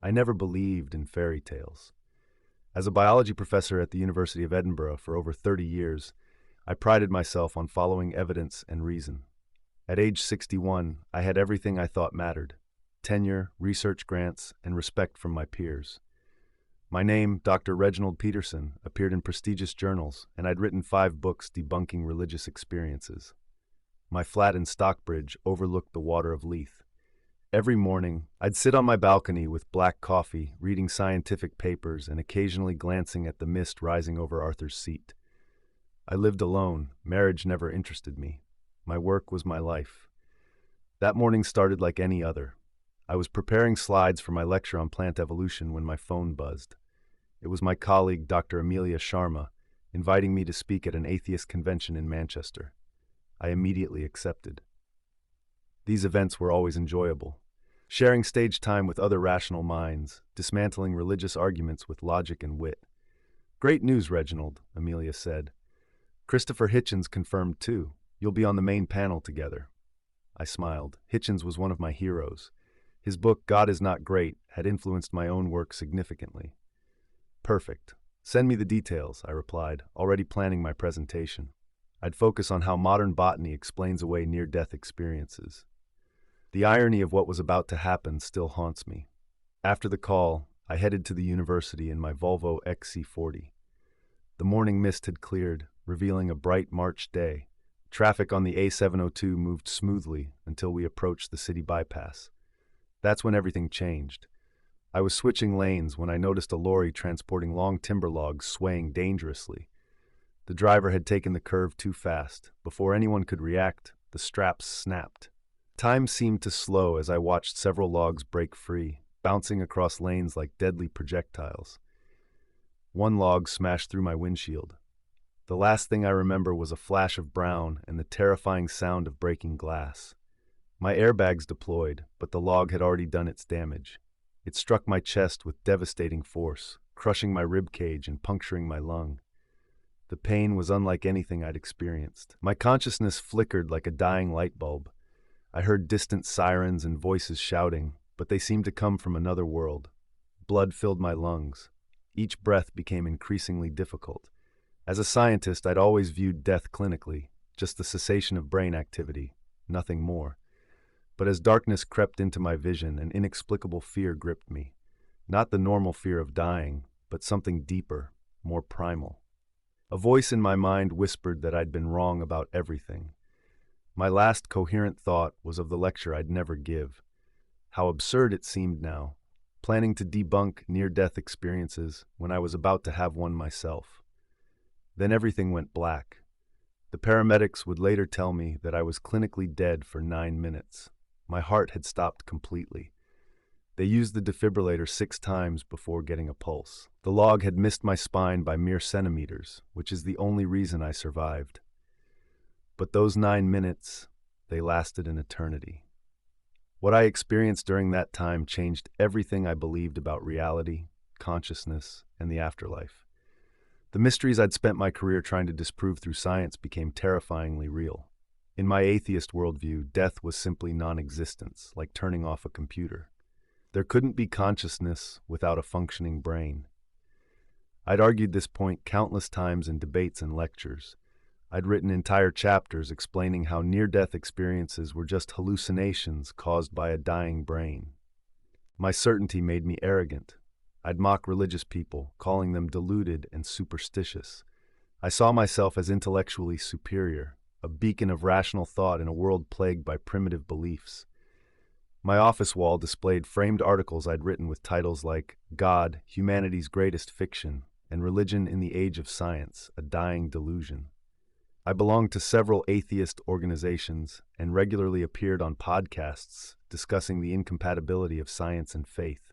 I never believed in fairy tales. As a biology professor at the University of Edinburgh for over 30 years, I prided myself on following evidence and reason. At age 61, I had everything I thought mattered: tenure, research grants, and respect from my peers. My name, Dr. Reginald Peterson, appeared in prestigious journals, and I'd written 5 books debunking religious experiences. My flat in Stockbridge overlooked the water of Leith. Every morning, I'd sit on my balcony with black coffee, reading scientific papers and occasionally glancing at the mist rising over Arthur's Seat. I lived alone. Marriage never interested me. My work was my life. That morning started like any other. I was preparing slides for my lecture on plant evolution when my phone buzzed. It was my colleague, Dr. Amelia Sharma, inviting me to speak at an atheist convention in Manchester. I immediately accepted. These events were always enjoyable. Sharing stage time with other rational minds, dismantling religious arguments with logic and wit. "Great news, Reginald," Amelia said. "Christopher Hitchens confirmed too. You'll be on the main panel together." I smiled. Hitchens was one of my heroes. His book, God Is Not Great, had influenced my own work significantly. "Perfect. Send me the details," I replied, already planning my presentation. I'd focus on how modern botany explains away near-death experiences. The irony of what was about to happen still haunts me. After the call, I headed to the university in my Volvo XC40. The morning mist had cleared, revealing a bright March day. Traffic on the A702 moved smoothly until we approached the city bypass. That's when everything changed. I was switching lanes when I noticed a lorry transporting long timber logs swaying dangerously. The driver had taken the curve too fast. Before anyone could react, the straps snapped. Time seemed to slow as I watched several logs break free, bouncing across lanes like deadly projectiles. One log smashed through my windshield. The last thing I remember was a flash of brown and the terrifying sound of breaking glass. My airbags deployed, but the log had already done its damage. It struck my chest with devastating force, crushing my rib cage and puncturing my lung. The pain was unlike anything I'd experienced. My consciousness flickered like a dying light bulb. I heard distant sirens and voices shouting, but they seemed to come from another world. Blood filled my lungs. Each breath became increasingly difficult. As a scientist, I'd always viewed death clinically, just the cessation of brain activity, nothing more. But as darkness crept into my vision, an inexplicable fear gripped me. Not the normal fear of dying, but something deeper, more primal. A voice in my mind whispered that I'd been wrong about everything. My last coherent thought was of the lecture I'd never give. How absurd it seemed now, planning to debunk near-death experiences when I was about to have one myself. Then everything went black. The paramedics would later tell me that I was clinically dead for 9 minutes. My heart had stopped completely. They used the defibrillator 6 times before getting a pulse. The log had missed my spine by mere centimeters, which is the only reason I survived. But those 9 minutes, they lasted an eternity. What I experienced during that time changed everything I believed about reality, consciousness, and the afterlife. The mysteries I'd spent my career trying to disprove through science became terrifyingly real. In my atheist worldview, death was simply non-existence, like turning off a computer. There couldn't be consciousness without a functioning brain. I'd argued this point countless times in debates and lectures. I'd written entire chapters explaining how near-death experiences were just hallucinations caused by a dying brain. My certainty made me arrogant. I'd mock religious people, calling them deluded and superstitious. I saw myself as intellectually superior, a beacon of rational thought in a world plagued by primitive beliefs. My office wall displayed framed articles I'd written with titles like God, Humanity's Greatest Fiction, and Religion in the Age of Science, a Dying Delusion. I belonged to several atheist organizations and regularly appeared on podcasts discussing the incompatibility of science and faith.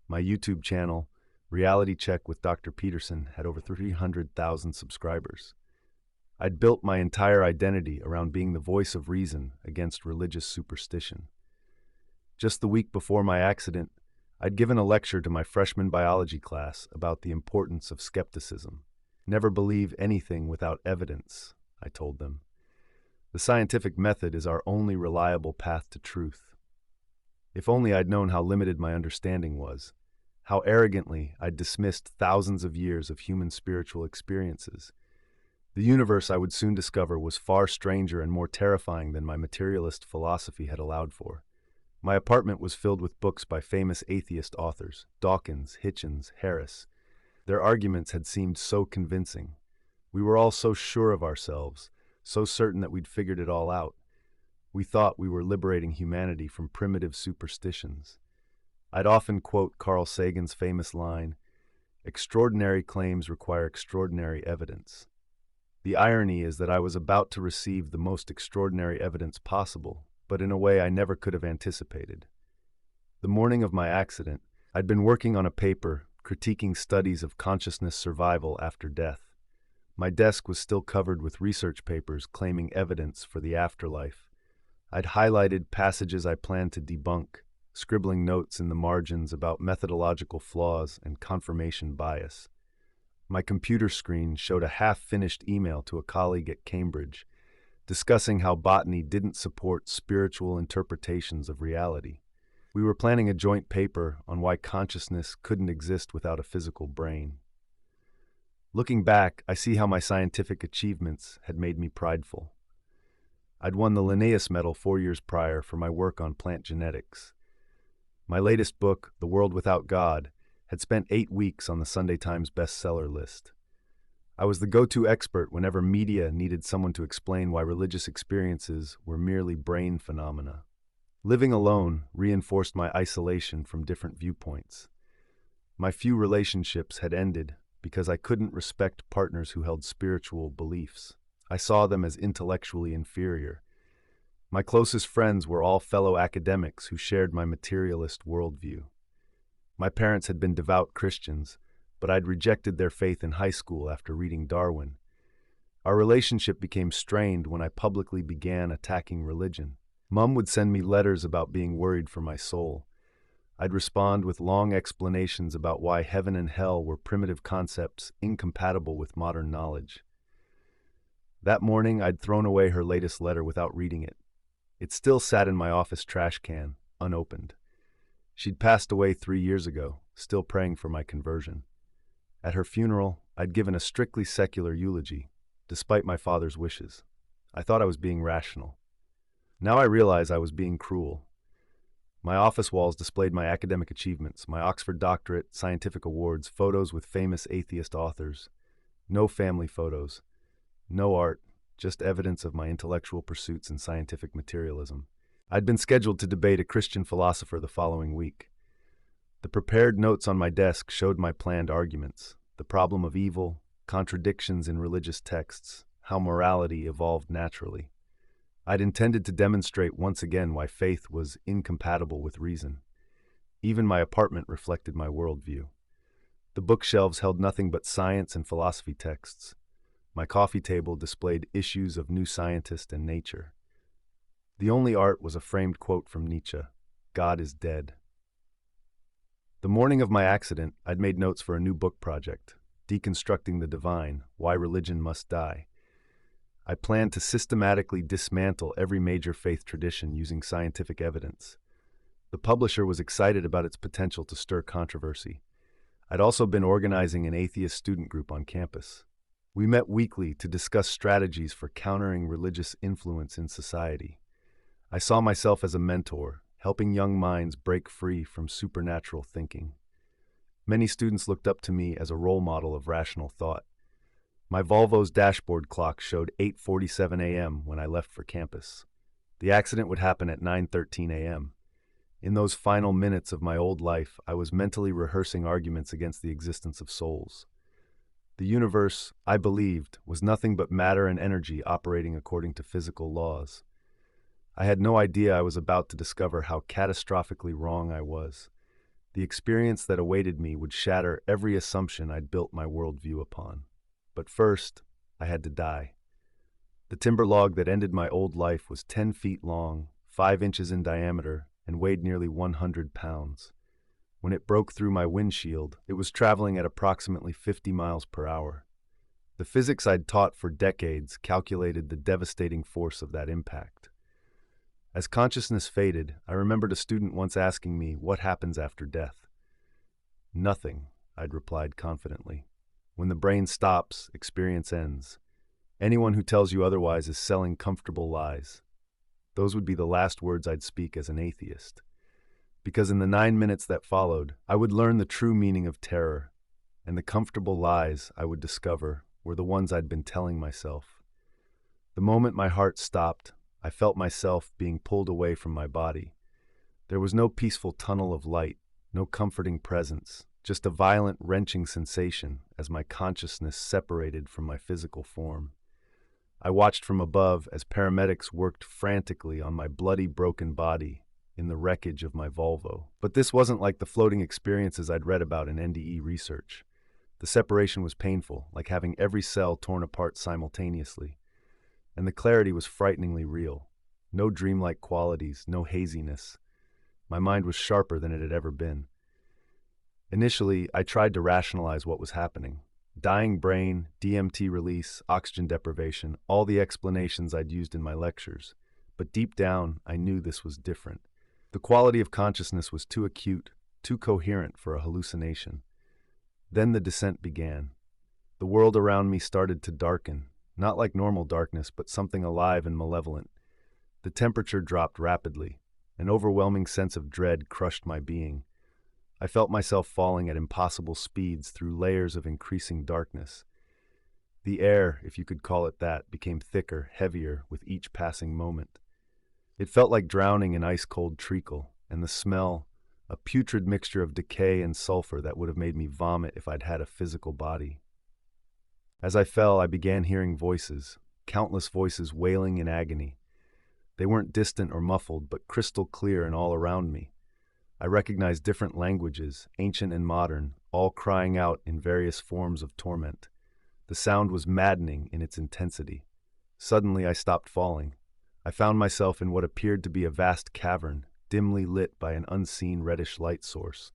My YouTube channel, Reality Check with Dr. Peterson, had over 300,000 subscribers. I'd built my entire identity around being the voice of reason against religious superstition. Just the week before my accident, I'd given a lecture to my freshman biology class about the importance of skepticism. Never believe anything without evidence, I told them. The scientific method is our only reliable path to truth. If only I'd known how limited my understanding was, how arrogantly I'd dismissed thousands of years of human spiritual experiences. The universe, I would soon discover, was far stranger and more terrifying than my materialist philosophy had allowed for. My apartment was filled with books by famous atheist authors, Dawkins, Hitchens, Harris. Their arguments had seemed so convincing. We were all so sure of ourselves, so certain that we'd figured it all out. We thought we were liberating humanity from primitive superstitions. I'd often quote Carl Sagan's famous line, "Extraordinary claims require extraordinary evidence." The irony is that I was about to receive the most extraordinary evidence possible, but in a way I never could have anticipated. The morning of my accident, I'd been working on a paper critiquing studies of consciousness survival after death. My desk was still covered with research papers claiming evidence for the afterlife. I'd highlighted passages I planned to debunk, scribbling notes in the margins about methodological flaws and confirmation bias. My computer screen showed a half-finished email to a colleague at Cambridge, discussing how botany didn't support spiritual interpretations of reality. We were planning a joint paper on why consciousness couldn't exist without a physical brain. Looking back, I see how my scientific achievements had made me prideful. I'd won the Linnaeus Medal 4 years prior for my work on plant genetics. My latest book, The World Without God, had spent 8 weeks on the Sunday Times bestseller list. I was the go-to expert whenever media needed someone to explain why religious experiences were merely brain phenomena. Living alone reinforced my isolation from different viewpoints. My few relationships had ended because I couldn't respect partners who held spiritual beliefs. I saw them as intellectually inferior. My closest friends were all fellow academics who shared my materialist worldview. My parents had been devout Christians, but I'd rejected their faith in high school after reading Darwin. Our relationship became strained when I publicly began attacking religion. Mom would send me letters about being worried for my soul. I'd respond with long explanations about why heaven and hell were primitive concepts incompatible with modern knowledge. That morning, I'd thrown away her latest letter without reading it. It still sat in my office trash can, unopened. She'd passed away 3 years ago, still praying for my conversion. At her funeral, I'd given a strictly secular eulogy, despite my father's wishes. I thought I was being rational. Now I realize I was being cruel. My office walls displayed my academic achievements, my Oxford doctorate, scientific awards, photos with famous atheist authors. No family photos. No art, just evidence of my intellectual pursuits and scientific materialism. I'd been scheduled to debate a Christian philosopher the following week. The prepared notes on my desk showed my planned arguments, the problem of evil, contradictions in religious texts, how morality evolved naturally. I'd intended to demonstrate once again why faith was incompatible with reason. Even my apartment reflected my worldview. The bookshelves held nothing but science and philosophy texts. My coffee table displayed issues of New Scientist and Nature. The only art was a framed quote from Nietzsche, "God is dead." The morning of my accident, I'd made notes for a new book project, Deconstructing the Divine, Why Religion Must Die. I planned to systematically dismantle every major faith tradition using scientific evidence. The publisher was excited about its potential to stir controversy. I'd also been organizing an atheist student group on campus. We met weekly to discuss strategies for countering religious influence in society. I saw myself as a mentor, helping young minds break free from supernatural thinking. Many students looked up to me as a role model of rational thought. My Volvo's dashboard clock showed 8:47 a.m. when I left for campus. The accident would happen at 9:13 a.m. In those final minutes of my old life, I was mentally rehearsing arguments against the existence of souls. The universe, I believed, was nothing but matter and energy operating according to physical laws. I had no idea I was about to discover how catastrophically wrong I was. The experience that awaited me would shatter every assumption I'd built my worldview upon. But first, I had to die. The timber log that ended my old life was 10 feet long, 5 inches in diameter, and weighed nearly 100 pounds. When it broke through my windshield, it was traveling at approximately 50 miles per hour. The physics I'd taught for decades calculated the devastating force of that impact. As consciousness faded, I remembered a student once asking me, "What happens after death?" "Nothing," I'd replied confidently. "When the brain stops, experience ends. Anyone who tells you otherwise is selling comfortable lies." Those would be the last words I'd speak as an atheist. Because in the 9 minutes that followed, I would learn the true meaning of terror, and the comfortable lies I would discover were the ones I'd been telling myself. The moment my heart stopped, I felt myself being pulled away from my body. There was no peaceful tunnel of light, no comforting presence, just a violent, wrenching sensation as my consciousness separated from my physical form. I watched from above as paramedics worked frantically on my bloody, broken body in the wreckage of my Volvo. But this wasn't like the floating experiences I'd read about in NDE research. The separation was painful, like having every cell torn apart simultaneously. And the clarity was frighteningly real. No dreamlike qualities, no haziness. My mind was sharper than it had ever been. Initially, I tried to rationalize what was happening. Dying brain, DMT release, oxygen deprivation, all the explanations I'd used in my lectures. But deep down, I knew this was different. The quality of consciousness was too acute, too coherent for a hallucination. Then the descent began. The world around me started to darken, not like normal darkness, but something alive and malevolent. The temperature dropped rapidly. An overwhelming sense of dread crushed my being. I felt myself falling at impossible speeds through layers of increasing darkness. The air, if you could call it that, became thicker, heavier with each passing moment. It felt like drowning in ice-cold treacle, and the smell, a putrid mixture of decay and sulfur that would have made me vomit if I'd had a physical body. As I fell, I began hearing voices, countless voices wailing in agony. They weren't distant or muffled, but crystal clear and all around me. I recognized different languages, ancient and modern, all crying out in various forms of torment. The sound was maddening in its intensity. Suddenly, I stopped falling. I found myself in what appeared to be a vast cavern, dimly lit by an unseen reddish light source.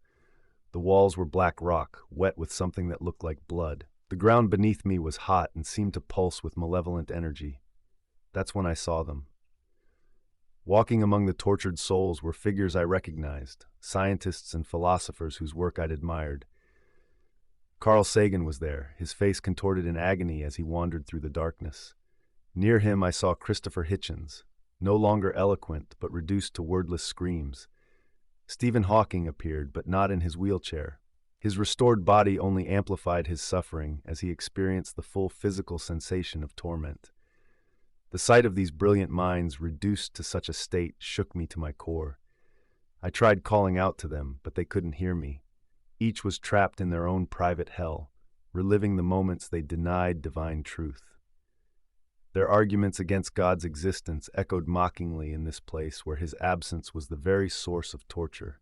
The walls were black rock, wet with something that looked like blood. The ground beneath me was hot and seemed to pulse with malevolent energy. That's when I saw them. Walking among the tortured souls were figures I recognized, scientists and philosophers whose work I'd admired. Carl Sagan was there, his face contorted in agony as he wandered through the darkness. Near him I saw Christopher Hitchens, no longer eloquent but reduced to wordless screams. Stephen Hawking appeared, but not in his wheelchair. His restored body only amplified his suffering as he experienced the full physical sensation of torment. The sight of these brilliant minds reduced to such a state shook me to my core. I tried calling out to them, but they couldn't hear me. Each was trapped in their own private hell, reliving the moments they denied divine truth. Their arguments against God's existence echoed mockingly in this place where his absence was the very source of torture.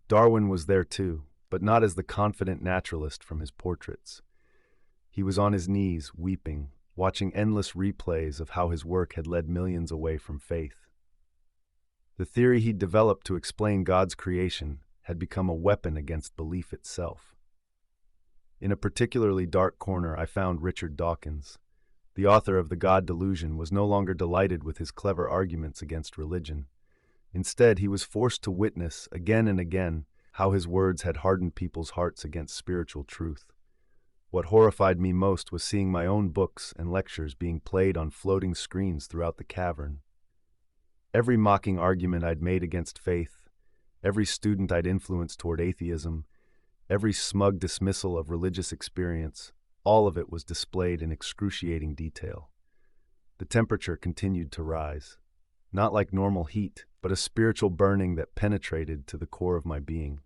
Darwin was there too, but not as the confident naturalist from his portraits. He was on his knees, weeping, watching endless replays of how his work had led millions away from faith. The theory he'd developed to explain God's creation had become a weapon against belief itself. In a particularly dark corner, I found Richard Dawkins. The author of The God Delusion was no longer delighted with his clever arguments against religion. Instead, he was forced to witness, again and again, how his words had hardened people's hearts against spiritual truth. What horrified me most was seeing my own books and lectures being played on floating screens throughout the cavern. Every mocking argument I'd made against faith, every student I'd influenced toward atheism, every smug dismissal of religious experience, all of it was displayed in excruciating detail. The temperature continued to rise, not like normal heat, but a spiritual burning that penetrated to the core of my being.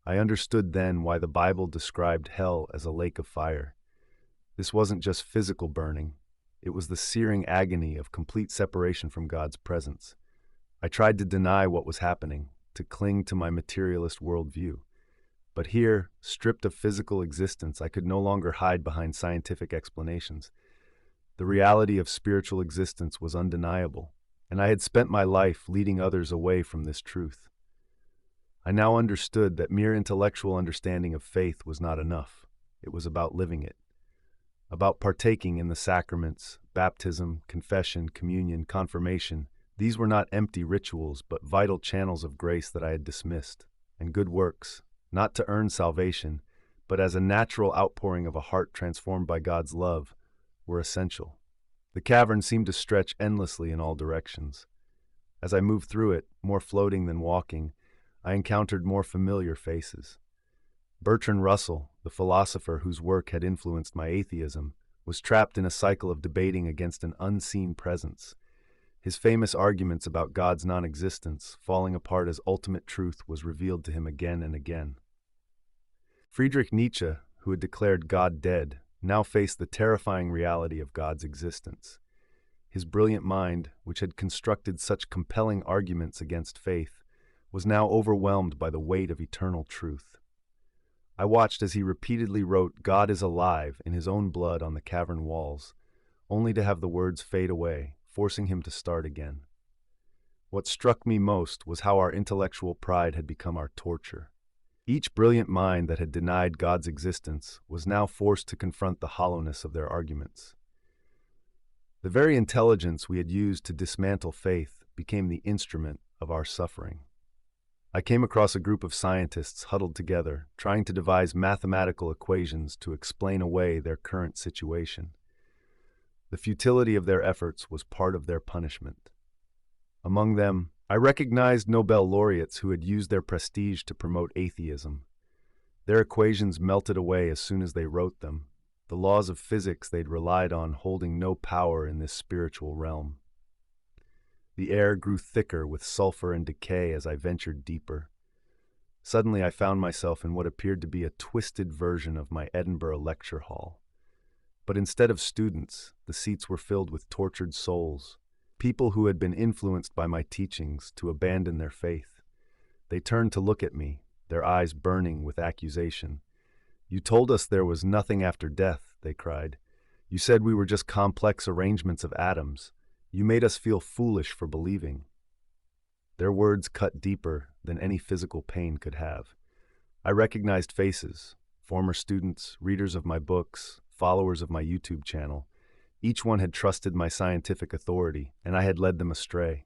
I understood then why the Bible described hell as a lake of fire. This wasn't just physical burning. It was the searing agony of complete separation from God's presence. I tried to deny what was happening, to cling to my materialist worldview. But here, stripped of physical existence, I could no longer hide behind scientific explanations. The reality of spiritual existence was undeniable, and I had spent my life leading others away from this truth. I now understood that mere intellectual understanding of faith was not enough. It was about living it, about partaking in the sacraments, baptism, confession, communion, confirmation, These were not empty rituals, but vital channels of grace that I had dismissed, and good works, not to earn salvation, but as a natural outpouring of a heart transformed by God's love, were essential. The cavern seemed to stretch endlessly in all directions. As I moved through it, more floating than walking, I encountered more familiar faces. Bertrand Russell, the philosopher whose work had influenced my atheism, was trapped in a cycle of debating against an unseen presence. His famous arguments about God's non-existence falling apart as ultimate truth was revealed to him again and again. Friedrich Nietzsche, who had declared God dead, now faced the terrifying reality of God's existence. His brilliant mind, which had constructed such compelling arguments against faith, was now overwhelmed by the weight of eternal truth. I watched as he repeatedly wrote "God is alive" in his own blood on the cavern walls, only to have the words fade away, forcing him to start again. What struck me most was how our intellectual pride had become our torture. Each brilliant mind that had denied God's existence was now forced to confront the hollowness of their arguments. The very intelligence we had used to dismantle faith became the instrument of our suffering. I came across a group of scientists huddled together, trying to devise mathematical equations to explain away their current situation. The futility of their efforts was part of their punishment. Among them, I recognized Nobel laureates who had used their prestige to promote atheism. Their equations melted away as soon as they wrote them, the laws of physics they'd relied on holding no power in this spiritual realm. The air grew thicker with sulfur and decay as I ventured deeper. Suddenly I found myself in what appeared to be a twisted version of my Edinburgh lecture hall. But instead of students, the seats were filled with tortured souls, people who had been influenced by my teachings to abandon their faith. They turned to look at me, their eyes burning with accusation. "You told us there was nothing after death," they cried. "You said we were just complex arrangements of atoms. You made us feel foolish for believing." Their words cut deeper than any physical pain could have. I recognized faces, former students, readers of my books, followers of my YouTube channel. Each one had trusted my scientific authority, and I had led them astray.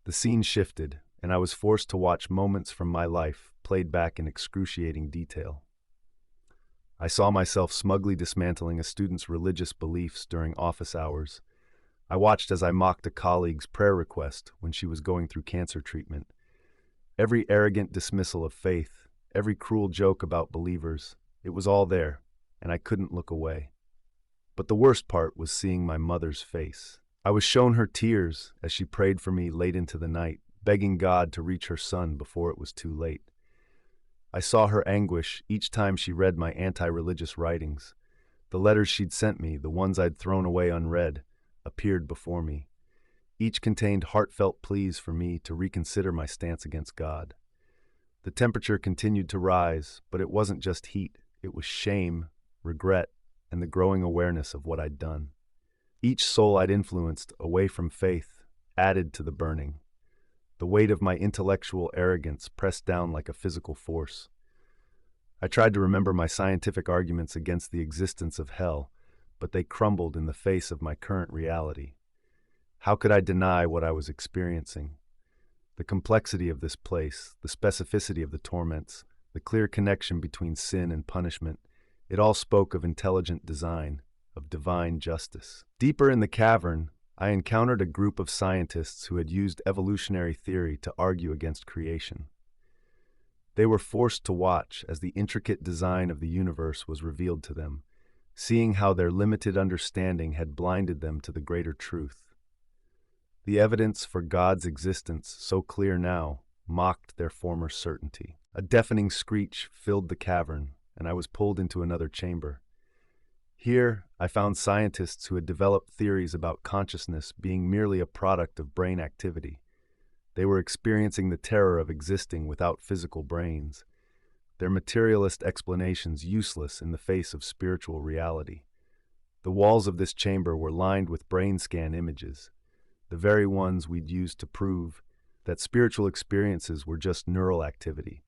The scene shifted, and I was forced to watch moments from my life played back in excruciating detail. I saw myself smugly dismantling a student's religious beliefs during office hours. I watched as I mocked a colleague's prayer request when she was going through cancer treatment. Every arrogant dismissal of faith, every cruel joke about believers, it was all there, and I couldn't look away. But the worst part was seeing my mother's face. I was shown her tears as she prayed for me late into the night, begging God to reach her son before it was too late. I saw her anguish each time she read my anti-religious writings. The letters she'd sent me, the ones I'd thrown away unread, appeared before me. Each contained heartfelt pleas for me to reconsider my stance against God. The temperature continued to rise, but it wasn't just heat. It was shame, regret, and the growing awareness of what I'd done. Each soul I'd influenced away from faith added to the burning. The weight of my intellectual arrogance pressed down like a physical force. I tried to remember my scientific arguments against the existence of hell, but they crumbled in the face of my current reality. How could I deny what I was experiencing? The complexity of this place, the specificity of the torments, the clear connection between sin and punishment, it all spoke of intelligent design, of divine justice. Deeper in the cavern, I encountered a group of scientists who had used evolutionary theory to argue against creation. They were forced to watch as the intricate design of the universe was revealed to them, seeing how their limited understanding had blinded them to the greater truth. The evidence for God's existence, so clear now, mocked their former certainty. A deafening screech filled the cavern, and I was pulled into another chamber. Here, I found scientists who had developed theories about consciousness being merely a product of brain activity. They were experiencing the terror of existing without physical brains, their materialist explanations useless in the face of spiritual reality. The walls of this chamber were lined with brain scan images, the very ones we'd used to prove that spiritual experiences were just neural activity.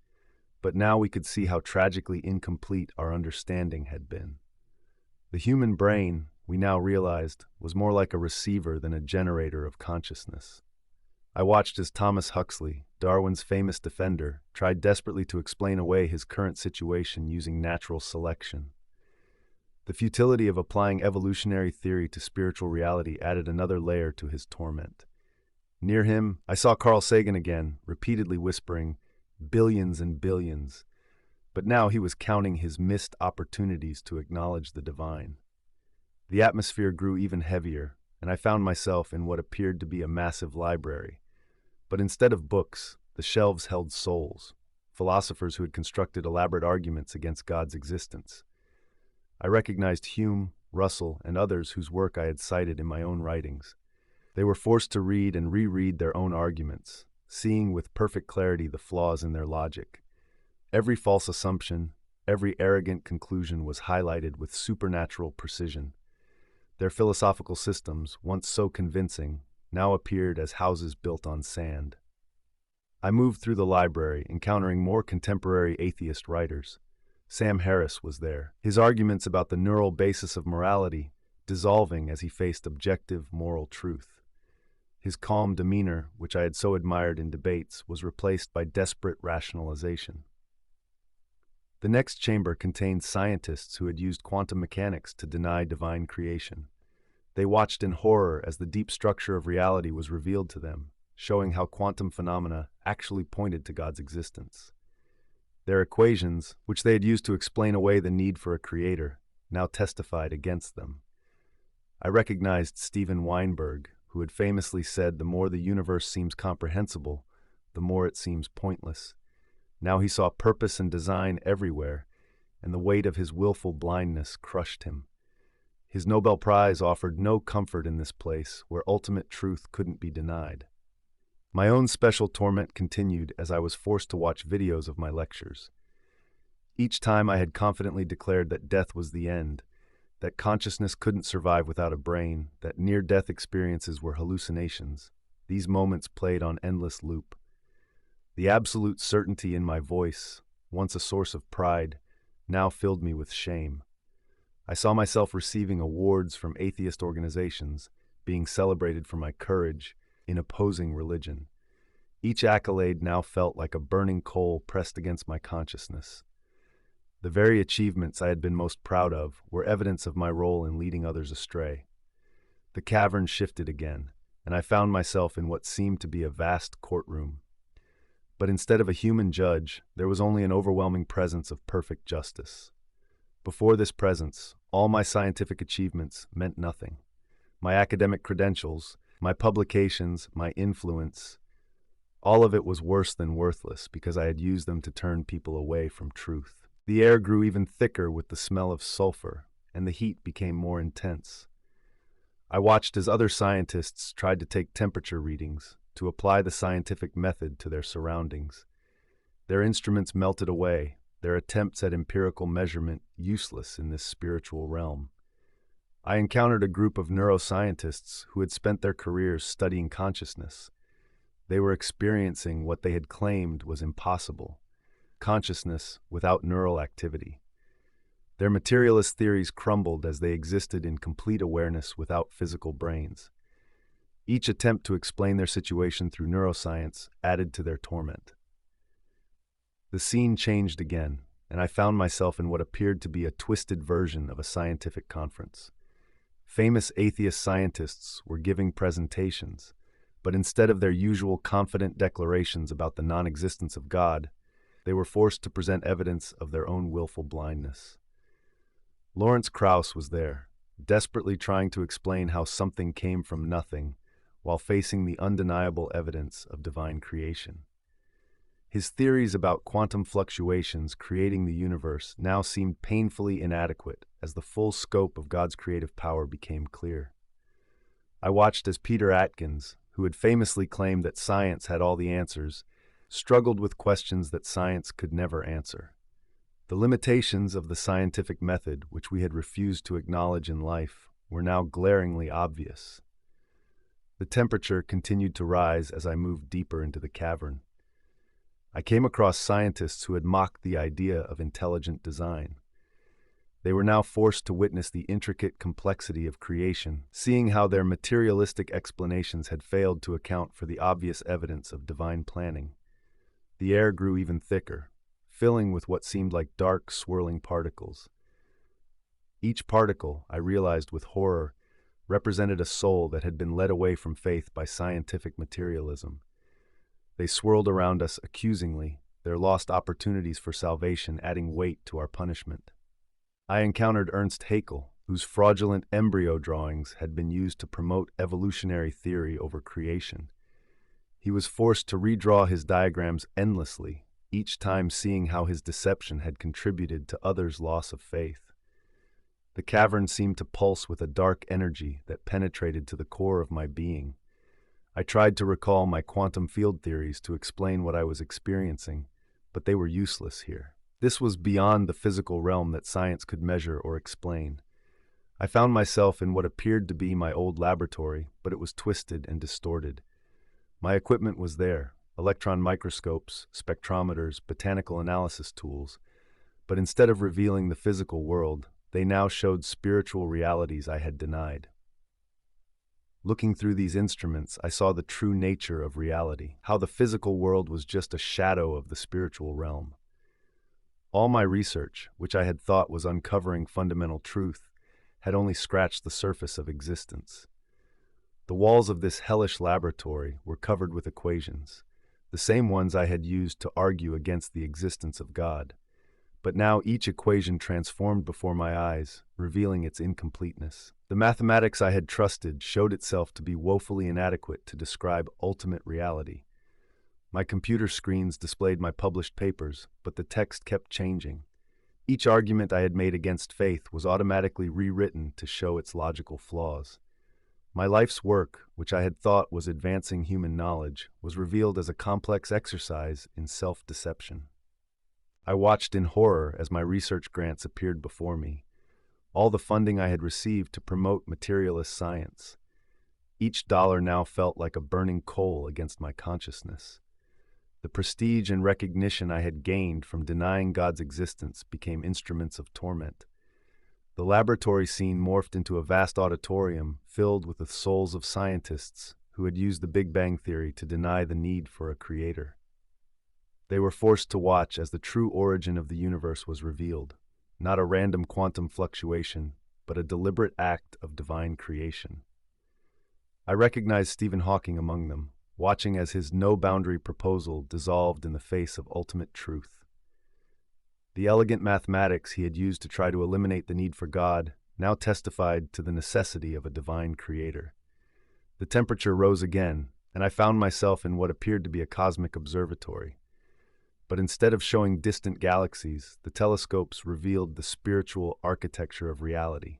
But now we could see how tragically incomplete our understanding had been. The human brain, we now realized, was more like a receiver than a generator of consciousness. I watched as Thomas Huxley, Darwin's famous defender, tried desperately to explain away his current situation using natural selection. The futility of applying evolutionary theory to spiritual reality added another layer to his torment. Near him, I saw Carl Sagan again, repeatedly whispering, "Billions and billions." But now he was counting his missed opportunities to acknowledge the divine. The atmosphere grew even heavier, and I found myself in what appeared to be a massive library. But instead of books, the shelves held souls, philosophers who had constructed elaborate arguments against God's existence. I recognized Hume, Russell, and others whose work I had cited in my own writings. They were forced to read and reread their own arguments, seeing with perfect clarity the flaws in their logic. Every false assumption, every arrogant conclusion was highlighted with supernatural precision. Their philosophical systems, once so convincing, now appeared as houses built on sand. I moved through the library, encountering more contemporary atheist writers. Sam Harris was there, his arguments about the neural basis of morality dissolving as he faced objective moral truth. His calm demeanor, which I had so admired in debates, was replaced by desperate rationalization. The next chamber contained scientists who had used quantum mechanics to deny divine creation. They watched in horror as the deep structure of reality was revealed to them, showing how quantum phenomena actually pointed to God's existence. Their equations, which they had used to explain away the need for a creator, now testified against them. I recognized Steven Weinberg, who had famously said, "The more the universe seems comprehensible, the more it seems pointless." Now he saw purpose and design everywhere, and the weight of his willful blindness crushed him. His Nobel Prize offered no comfort in this place where ultimate truth couldn't be denied. My own special torment continued as I was forced to watch videos of my lectures. Each time I had confidently declared that death was the end, that consciousness couldn't survive without a brain, that near-death experiences were hallucinations. These moments played on endless loop. The absolute certainty in my voice, once a source of pride, now filled me with shame. I saw myself receiving awards from atheist organizations, being celebrated for my courage in opposing religion. Each accolade now felt like a burning coal pressed against my consciousness. The very achievements I had been most proud of were evidence of my role in leading others astray. The cavern shifted again, and I found myself in what seemed to be a vast courtroom. But instead of a human judge, there was only an overwhelming presence of perfect justice. Before this presence, all my scientific achievements meant nothing. My academic credentials, my publications, my influence, all of it was worse than worthless because I had used them to turn people away from truth. The air grew even thicker with the smell of sulfur, and the heat became more intense. I watched as other scientists tried to take temperature readings, to apply the scientific method to their surroundings. Their instruments melted away, their attempts at empirical measurement useless in this spiritual realm. I encountered a group of neuroscientists who had spent their careers studying consciousness. They were experiencing what they had claimed was impossible: consciousness without neural activity. Their materialist theories crumbled as they existed in complete awareness without physical brains. Each attempt to explain their situation through neuroscience added to their torment. The scene changed again, and I found myself in what appeared to be a twisted version of a scientific conference. Famous atheist scientists were giving presentations, but instead of their usual confident declarations about the non-existence of God, they were forced to present evidence of their own willful blindness. Lawrence Krauss was there, desperately trying to explain how something came from nothing while facing the undeniable evidence of divine creation. His theories about quantum fluctuations creating the universe now seemed painfully inadequate as the full scope of God's creative power became clear. I watched as Peter Atkins, who had famously claimed that science had all the answers, struggled with questions that science could never answer. The limitations of the scientific method, which we had refused to acknowledge in life, were now glaringly obvious. The temperature continued to rise as I moved deeper into the cavern. I came across scientists who had mocked the idea of intelligent design. They were now forced to witness the intricate complexity of creation, seeing how their materialistic explanations had failed to account for the obvious evidence of divine planning. The air grew even thicker, filling with what seemed like dark, swirling particles. Each particle, I realized with horror, represented a soul that had been led away from faith by scientific materialism. They swirled around us accusingly, their lost opportunities for salvation adding weight to our punishment. I encountered Ernst Haeckel, whose fraudulent embryo drawings had been used to promote evolutionary theory over creation. He was forced to redraw his diagrams endlessly, each time seeing how his deception had contributed to others' loss of faith. The cavern seemed to pulse with a dark energy that penetrated to the core of my being. I tried to recall my quantum field theories to explain what I was experiencing, but they were useless here. This was beyond the physical realm that science could measure or explain. I found myself in what appeared to be my old laboratory, but it was twisted and distorted. My equipment was there, electron microscopes, spectrometers, botanical analysis tools, but instead of revealing the physical world, they now showed spiritual realities I had denied. Looking through these instruments, I saw the true nature of reality, how the physical world was just a shadow of the spiritual realm. All my research, which I had thought was uncovering fundamental truth, had only scratched the surface of existence. The walls of this hellish laboratory were covered with equations, the same ones I had used to argue against the existence of God. But now each equation transformed before my eyes, revealing its incompleteness. The mathematics I had trusted showed itself to be woefully inadequate to describe ultimate reality. My computer screens displayed my published papers, but the text kept changing. Each argument I had made against faith was automatically rewritten to show its logical flaws. My life's work, which I had thought was advancing human knowledge, was revealed as a complex exercise in self-deception. I watched in horror as my research grants appeared before me, all the funding I had received to promote materialist science. Each dollar now felt like a burning coal against my consciousness. The prestige and recognition I had gained from denying God's existence became instruments of torment. The laboratory scene morphed into a vast auditorium filled with the souls of scientists who had used the Big Bang Theory to deny the need for a creator. They were forced to watch as the true origin of the universe was revealed, not a random quantum fluctuation, but a deliberate act of divine creation. I recognized Stephen Hawking among them, watching as his no-boundary proposal dissolved in the face of ultimate truth. The elegant mathematics he had used to try to eliminate the need for God now testified to the necessity of a divine creator. The temperature rose again, and I found myself in what appeared to be a cosmic observatory. But instead of showing distant galaxies, the telescopes revealed the spiritual architecture of reality.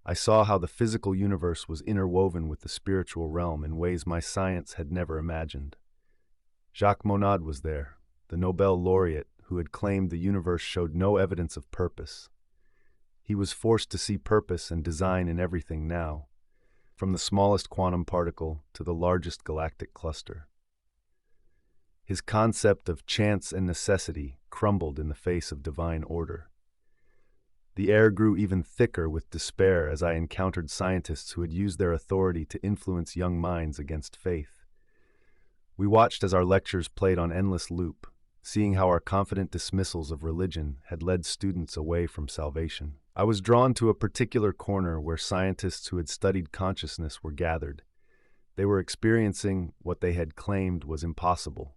I saw how the physical universe was interwoven with the spiritual realm in ways my science had never imagined. Jacques Monod was there, the Nobel laureate who had claimed the universe showed no evidence of purpose. He was forced to see purpose and design in everything now, from the smallest quantum particle to the largest galactic cluster. His concept of chance and necessity crumbled in the face of divine order. The air grew even thicker with despair as I encountered scientists who had used their authority to influence young minds against faith. We watched as our lectures played on endless loop, seeing how our confident dismissals of religion had led students away from salvation. I was drawn to a particular corner where scientists who had studied consciousness were gathered. They were experiencing what they had claimed was impossible,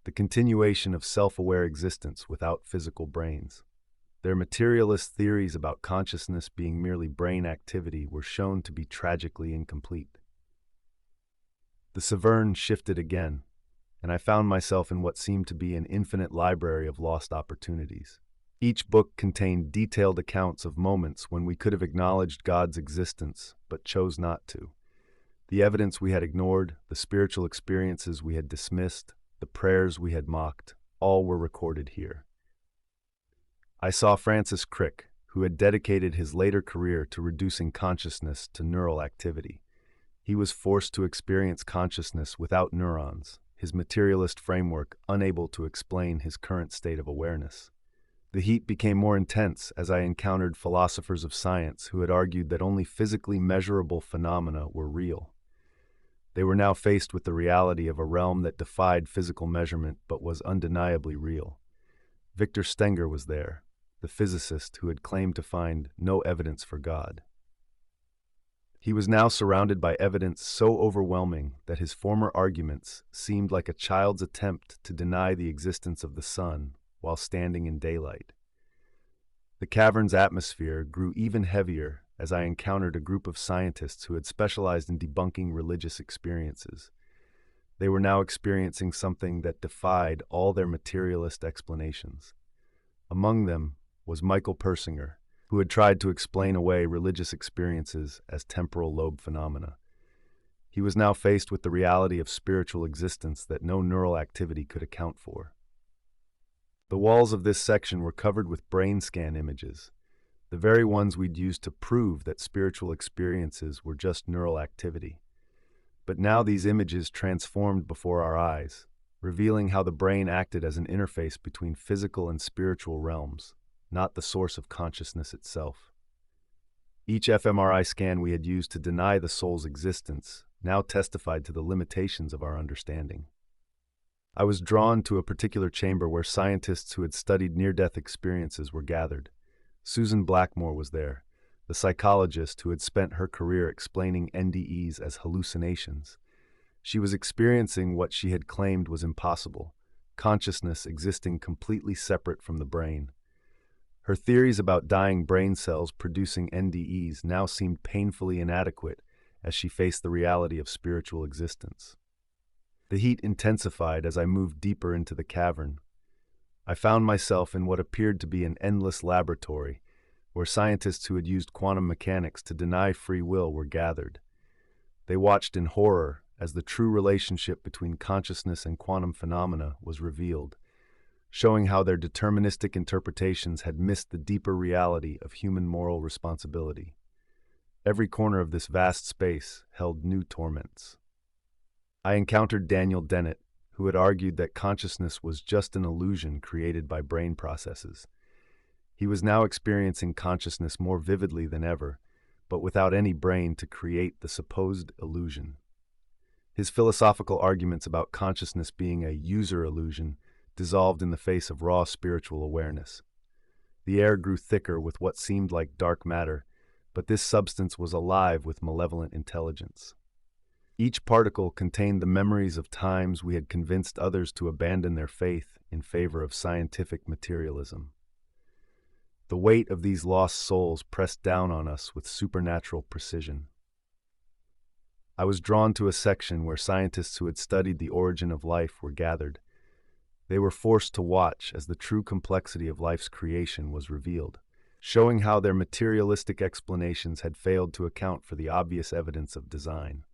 the continuation of self-aware existence without physical brains. Their materialist theories about consciousness being merely brain activity were shown to be tragically incomplete. The Severn shifted again, and I found myself in what seemed to be an infinite library of lost opportunities. Each book contained detailed accounts of moments when we could have acknowledged God's existence, but chose not to. The evidence we had ignored, the spiritual experiences we had dismissed, the prayers we had mocked, all were recorded here. I saw Francis Crick, who had dedicated his later career to reducing consciousness to neural activity. He was forced to experience consciousness without neurons, his materialist framework unable to explain his current state of awareness. The heat became more intense as I encountered philosophers of science who had argued that only physically measurable phenomena were real. They were now faced with the reality of a realm that defied physical measurement but was undeniably real. Victor Stenger was there, the physicist who had claimed to find no evidence for God. He was now surrounded by evidence so overwhelming that his former arguments seemed like a child's attempt to deny the existence of the sun while standing in daylight. The cavern's atmosphere grew even heavier as I encountered a group of scientists who had specialized in debunking religious experiences. They were now experiencing something that defied all their materialist explanations. Among them was Michael Persinger, who had tried to explain away religious experiences as temporal lobe phenomena. He was now faced with the reality of spiritual existence that no neural activity could account for. The walls of this section were covered with brain scan images, the very ones we'd used to prove that spiritual experiences were just neural activity. But now these images transformed before our eyes, revealing how the brain acted as an interface between physical and spiritual realms, not the source of consciousness itself. Each fMRI scan we had used to deny the soul's existence now testified to the limitations of our understanding. I was drawn to a particular chamber where scientists who had studied near-death experiences were gathered. Susan Blackmore was there, the psychologist who had spent her career explaining NDEs as hallucinations. She was experiencing what she had claimed was impossible, consciousness existing completely separate from the brain. Her theories about dying brain cells producing NDEs now seemed painfully inadequate as she faced the reality of spiritual existence. The heat intensified as I moved deeper into the cavern. I found myself in what appeared to be an endless laboratory, where scientists who had used quantum mechanics to deny free will were gathered. They watched in horror as the true relationship between consciousness and quantum phenomena was revealed, showing how their deterministic interpretations had missed the deeper reality of human moral responsibility. Every corner of this vast space held new torments. I encountered Daniel Dennett, who had argued that consciousness was just an illusion created by brain processes. He was now experiencing consciousness more vividly than ever, but without any brain to create the supposed illusion. His philosophical arguments about consciousness being a user illusion dissolved in the face of raw spiritual awareness. The air grew thicker with what seemed like dark matter, but this substance was alive with malevolent intelligence. Each particle contained the memories of times we had convinced others to abandon their faith in favor of scientific materialism. The weight of these lost souls pressed down on us with supernatural precision. I was drawn to a section where scientists who had studied the origin of life were gathered. They were forced to watch as the true complexity of life's creation was revealed, showing how their materialistic explanations had failed to account for the obvious evidence of design.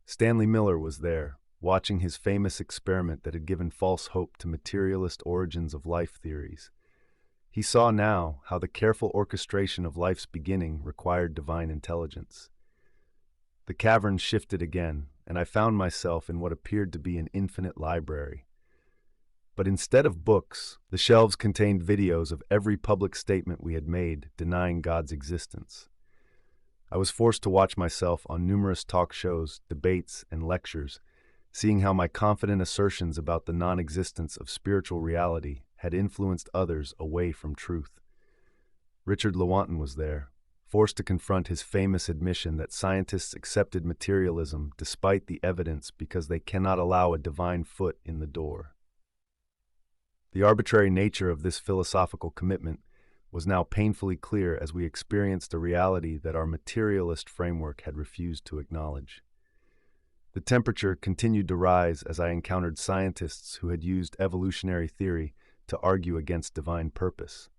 Stanley Miller was there, watching his famous experiment that had given false hope to materialist origins of life theories. He saw now how the careful orchestration of life's beginning required divine intelligence. The cavern shifted again, and I found myself in what appeared to be an infinite library. But instead of books, the shelves contained videos of every public statement we had made denying God's existence. I was forced to watch myself on numerous talk shows, debates, and lectures, seeing how my confident assertions about the non-existence of spiritual reality had influenced others away from truth. Richard Lewontin was there, forced to confront his famous admission that scientists accepted materialism despite the evidence because they cannot allow a divine foot in the door. The arbitrary nature of this philosophical commitment was now painfully clear as we experienced a reality that our materialist framework had refused to acknowledge. The temperature continued to rise as I encountered scientists who had used evolutionary theory to argue against divine purpose.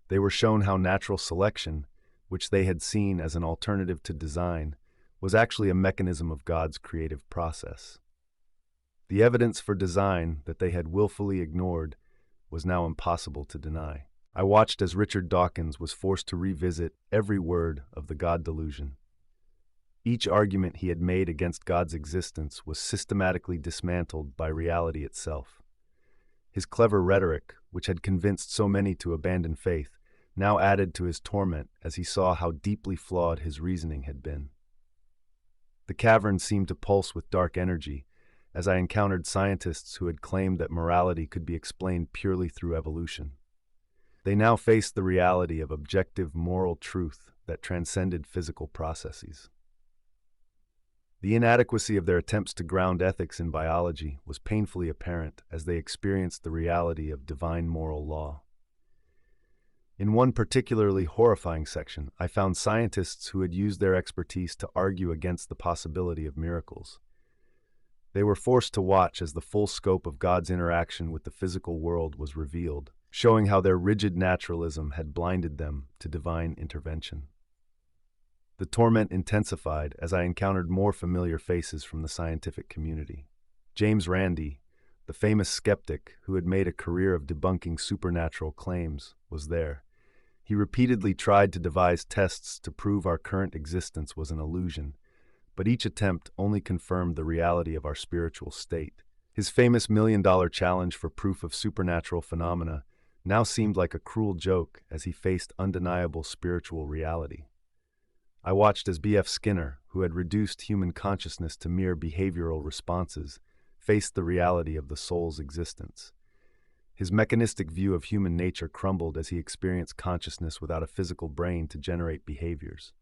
They were shown how natural selection, which they had seen as an alternative to design, was actually a mechanism of God's creative process. The evidence for design that they had willfully ignored was now impossible to deny. I watched as Richard Dawkins was forced to revisit every word of the God delusion. Each argument he had made against God's existence was systematically dismantled by reality itself. His clever rhetoric which had convinced so many to abandon faith, now added to his torment as he saw how deeply flawed his reasoning had been. The cavern seemed to pulse with dark energy, as I encountered scientists who had claimed that morality could be explained purely through evolution. They now faced the reality of objective moral truth that transcended physical processes. The inadequacy of their attempts to ground ethics in biology was painfully apparent as they experienced the reality of divine moral law. In one particularly horrifying section, I found scientists who had used their expertise to argue against the possibility of miracles. They were forced to watch as the full scope of God's interaction with the physical world was revealed, showing how their rigid naturalism had blinded them to divine intervention. The torment intensified as I encountered more familiar faces from the scientific community. James Randi, the famous skeptic who had made a career of debunking supernatural claims, was there. He repeatedly tried to devise tests to prove our current existence was an illusion, but each attempt only confirmed the reality of our spiritual state. His famous $1 million challenge for proof of supernatural phenomena now seemed like a cruel joke as he faced undeniable spiritual reality. I watched as B.F. Skinner, who had reduced human consciousness to mere behavioral responses, faced the reality of the soul's existence. His mechanistic view of human nature crumbled as he experienced consciousness without a physical brain to generate behaviors.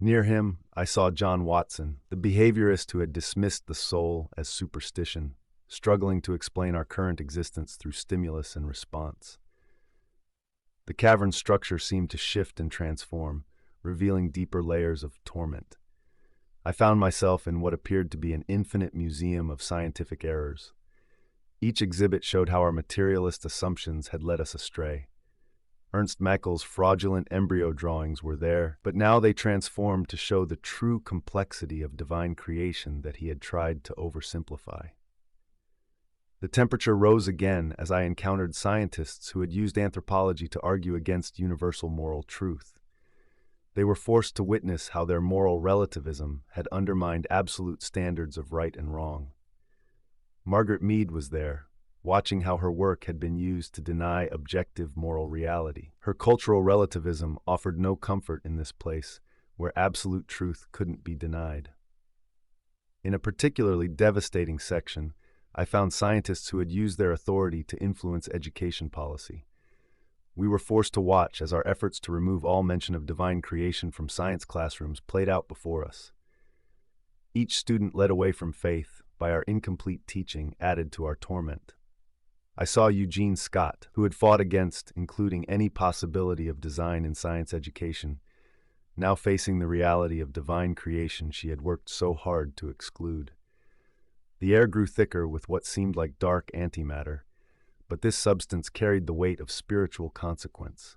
Near him, I saw John Watson, the behaviorist who had dismissed the soul as superstition, struggling to explain our current existence through stimulus and response. The cavern structure seemed to shift and transform, revealing deeper layers of torment. I found myself in what appeared to be an infinite museum of scientific errors. Each exhibit showed how our materialist assumptions had led us astray. Ernst Meckel's fraudulent embryo drawings were there, but now they transformed to show the true complexity of divine creation that he had tried to oversimplify. The temperature rose again as I encountered scientists who had used anthropology to argue against universal moral truth. They were forced to witness how their moral relativism had undermined absolute standards of right and wrong. Margaret Mead was there, watching how her work had been used to deny objective moral reality. Her cultural relativism offered no comfort in this place, where absolute truth couldn't be denied. In a particularly devastating section, I found scientists who had used their authority to influence education policy. We were forced to watch as our efforts to remove all mention of divine creation from science classrooms played out before us. Each student led away from faith by our incomplete teaching added to our torment. I saw Eugene Scott, who had fought against including any possibility of design in science education, now facing the reality of divine creation she had worked so hard to exclude. The air grew thicker with what seemed like dark antimatter, but this substance carried the weight of spiritual consequence.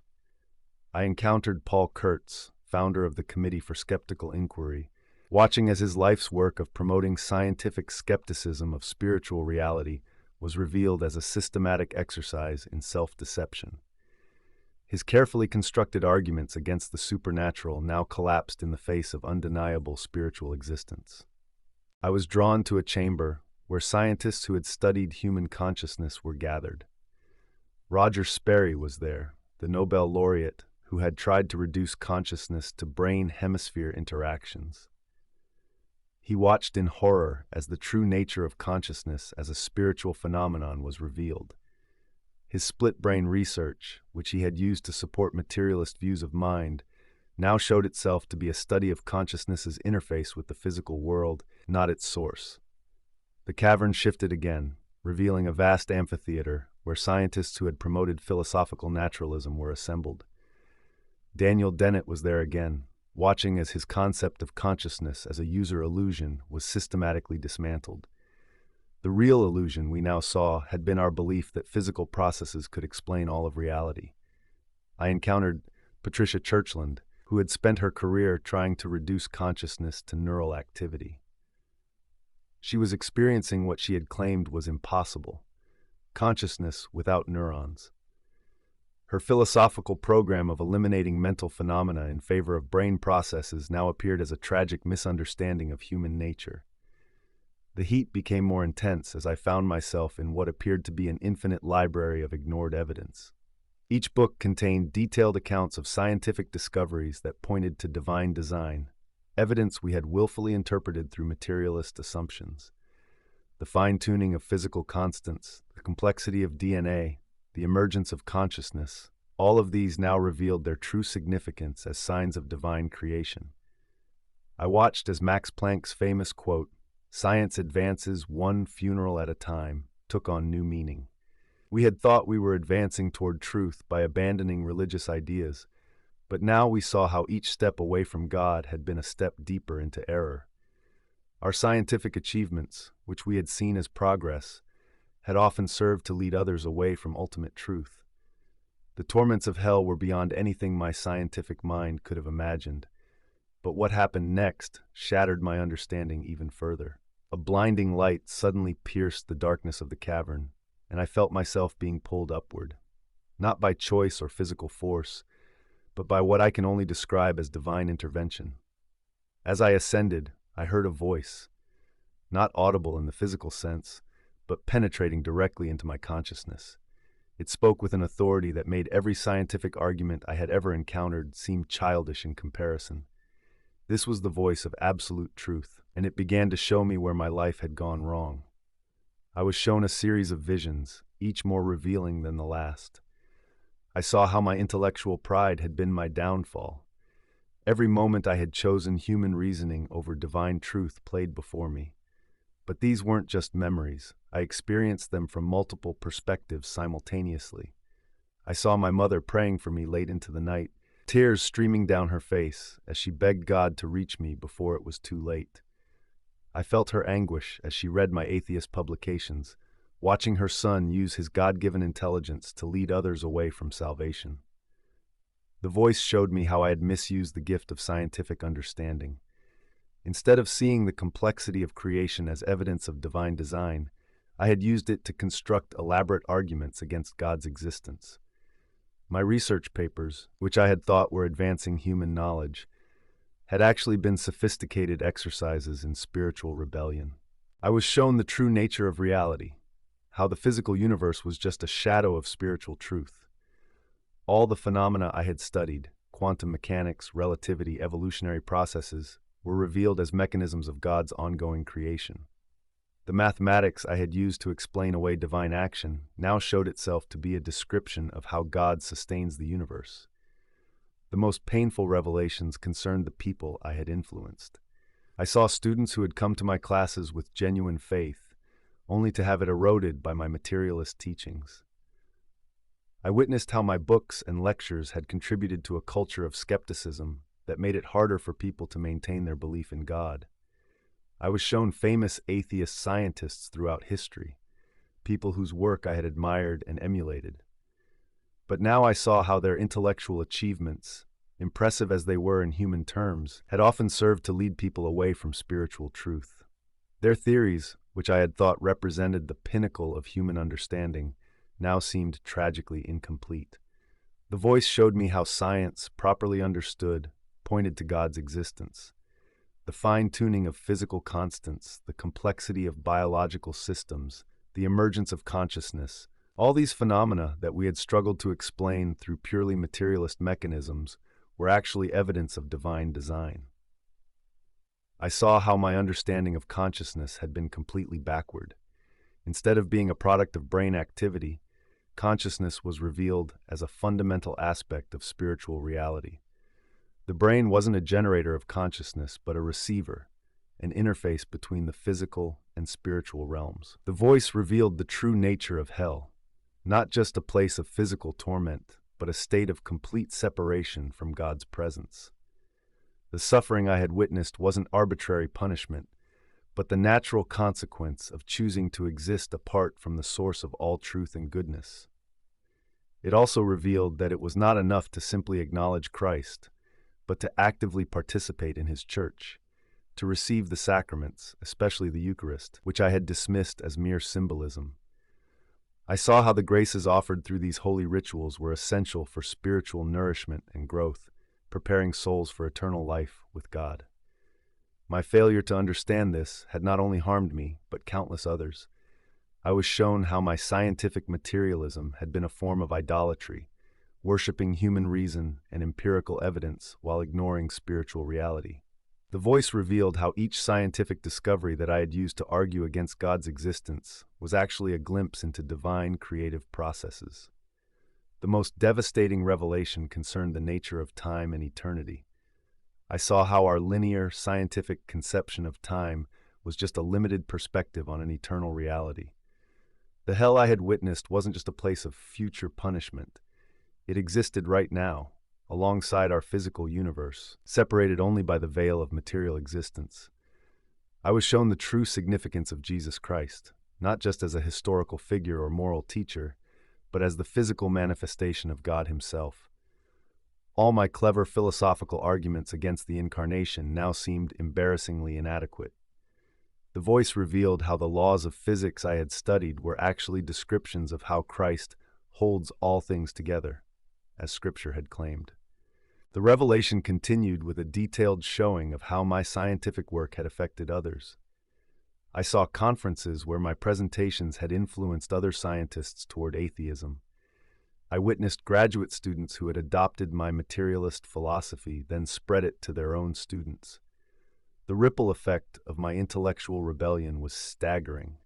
I encountered Paul Kurtz, founder of the Committee for Skeptical Inquiry, watching as his life's work of promoting scientific skepticism of spiritual reality was revealed as a systematic exercise in self-deception. His carefully constructed arguments against the supernatural now collapsed in the face of undeniable spiritual existence. I was drawn to a chamber where scientists who had studied human consciousness were gathered. Roger Sperry was there, the Nobel laureate who had tried to reduce consciousness to brain-hemisphere interactions. He watched in horror as the true nature of consciousness as a spiritual phenomenon was revealed. His split-brain research, which he had used to support materialist views of mind, now showed itself to be a study of consciousness's interface with the physical world, not its source. The cavern shifted again, revealing a vast amphitheater where scientists who had promoted philosophical naturalism were assembled. Daniel Dennett was there again, watching as his concept of consciousness as a user illusion was systematically dismantled. The real illusion we now saw had been our belief that physical processes could explain all of reality. I encountered Patricia Churchland, who had spent her career trying to reduce consciousness to neural activity. She was experiencing what she had claimed was impossible: consciousness without neurons. Her philosophical program of eliminating mental phenomena in favor of brain processes now appeared as a tragic misunderstanding of human nature. The heat became more intense as I found myself in what appeared to be an infinite library of ignored evidence. Each book contained detailed accounts of scientific discoveries that pointed to divine design, evidence we had willfully interpreted through materialist assumptions. The fine-tuning of physical constants, the complexity of DNA, the emergence of consciousness, all of these now revealed their true significance as signs of divine creation. I watched as Max Planck's famous quote, "Science advances one funeral at a time," took on new meaning. We had thought we were advancing toward truth by abandoning religious ideas, but now we saw how each step away from God had been a step deeper into error. Our scientific achievements, which we had seen as progress, had often served to lead others away from ultimate truth. The torments of hell were beyond anything my scientific mind could have imagined, but what happened next shattered my understanding even further. A blinding light suddenly pierced the darkness of the cavern, and I felt myself being pulled upward, not by choice or physical force, but by what I can only describe as divine intervention. As I ascended, I heard a voice, not audible in the physical sense, but penetrating directly into my consciousness. It spoke with an authority that made every scientific argument I had ever encountered seem childish in comparison. This was the voice of absolute truth, and it began to show me where my life had gone wrong. I was shown a series of visions, each more revealing than the last. I saw how my intellectual pride had been my downfall. Every moment I had chosen human reasoning over divine truth played before me. But these weren't just memories. I experienced them from multiple perspectives simultaneously. I saw my mother praying for me late into the night, tears streaming down her face as she begged God to reach me before it was too late. I felt her anguish as she read my atheist publications, watching her son use his God-given intelligence to lead others away from salvation. The voice showed me how I had misused the gift of scientific understanding. Instead of seeing the complexity of creation as evidence of divine design, I had used it to construct elaborate arguments against God's existence. My research papers, which I had thought were advancing human knowledge, had actually been sophisticated exercises in spiritual rebellion. I was shown the true nature of reality, how the physical universe was just a shadow of spiritual truth. All the phenomena I had studied, quantum mechanics, relativity, evolutionary processes, were revealed as mechanisms of God's ongoing creation. The mathematics I had used to explain away divine action now showed itself to be a description of how God sustains the universe. The most painful revelations concerned the people I had influenced. I saw students who had come to my classes with genuine faith, only to have it eroded by my materialist teachings. I witnessed how my books and lectures had contributed to a culture of skepticism that made it harder for people to maintain their belief in God. I was shown famous atheist scientists throughout history, people whose work I had admired and emulated. But now I saw how their intellectual achievements, impressive as they were in human terms, had often served to lead people away from spiritual truth. Their theories, which I had thought represented the pinnacle of human understanding, now seemed tragically incomplete. The voice showed me how science, properly understood, pointed to God's existence. The fine-tuning of physical constants, the complexity of biological systems, the emergence of consciousness, all these phenomena that we had struggled to explain through purely materialist mechanisms were actually evidence of divine design. I saw how my understanding of consciousness had been completely backward. Instead of being a product of brain activity, consciousness was revealed as a fundamental aspect of spiritual reality. The brain wasn't a generator of consciousness, but a receiver, an interface between the physical and spiritual realms. The voice revealed the true nature of hell, not just a place of physical torment, but a state of complete separation from God's presence. The suffering I had witnessed wasn't arbitrary punishment, but the natural consequence of choosing to exist apart from the source of all truth and goodness. It also revealed that it was not enough to simply acknowledge Christ, but to actively participate in his church, to receive the sacraments, especially the Eucharist, which I had dismissed as mere symbolism. I saw how the graces offered through these holy rituals were essential for spiritual nourishment and growth, preparing souls for eternal life with God. My failure to understand this had not only harmed me, but countless others. I was shown how my scientific materialism had been a form of idolatry, worshiping human reason and empirical evidence while ignoring spiritual reality. The voice revealed how each scientific discovery that I had used to argue against God's existence was actually a glimpse into divine creative processes. The most devastating revelation concerned the nature of time and eternity. I saw how our linear, scientific conception of time was just a limited perspective on an eternal reality. The hell I had witnessed wasn't just a place of future punishment. It existed right now, alongside our physical universe, separated only by the veil of material existence. I was shown the true significance of Jesus Christ, not just as a historical figure or moral teacher, but as the physical manifestation of God Himself. All my clever philosophical arguments against the Incarnation now seemed embarrassingly inadequate. The voice revealed how the laws of physics I had studied were actually descriptions of how Christ holds all things together, as Scripture had claimed. The revelation continued with a detailed showing of how my scientific work had affected others. I saw conferences where my presentations had influenced other scientists toward atheism. I witnessed graduate students who had adopted my materialist philosophy, then spread it to their own students. The ripple effect of my intellectual rebellion was staggering.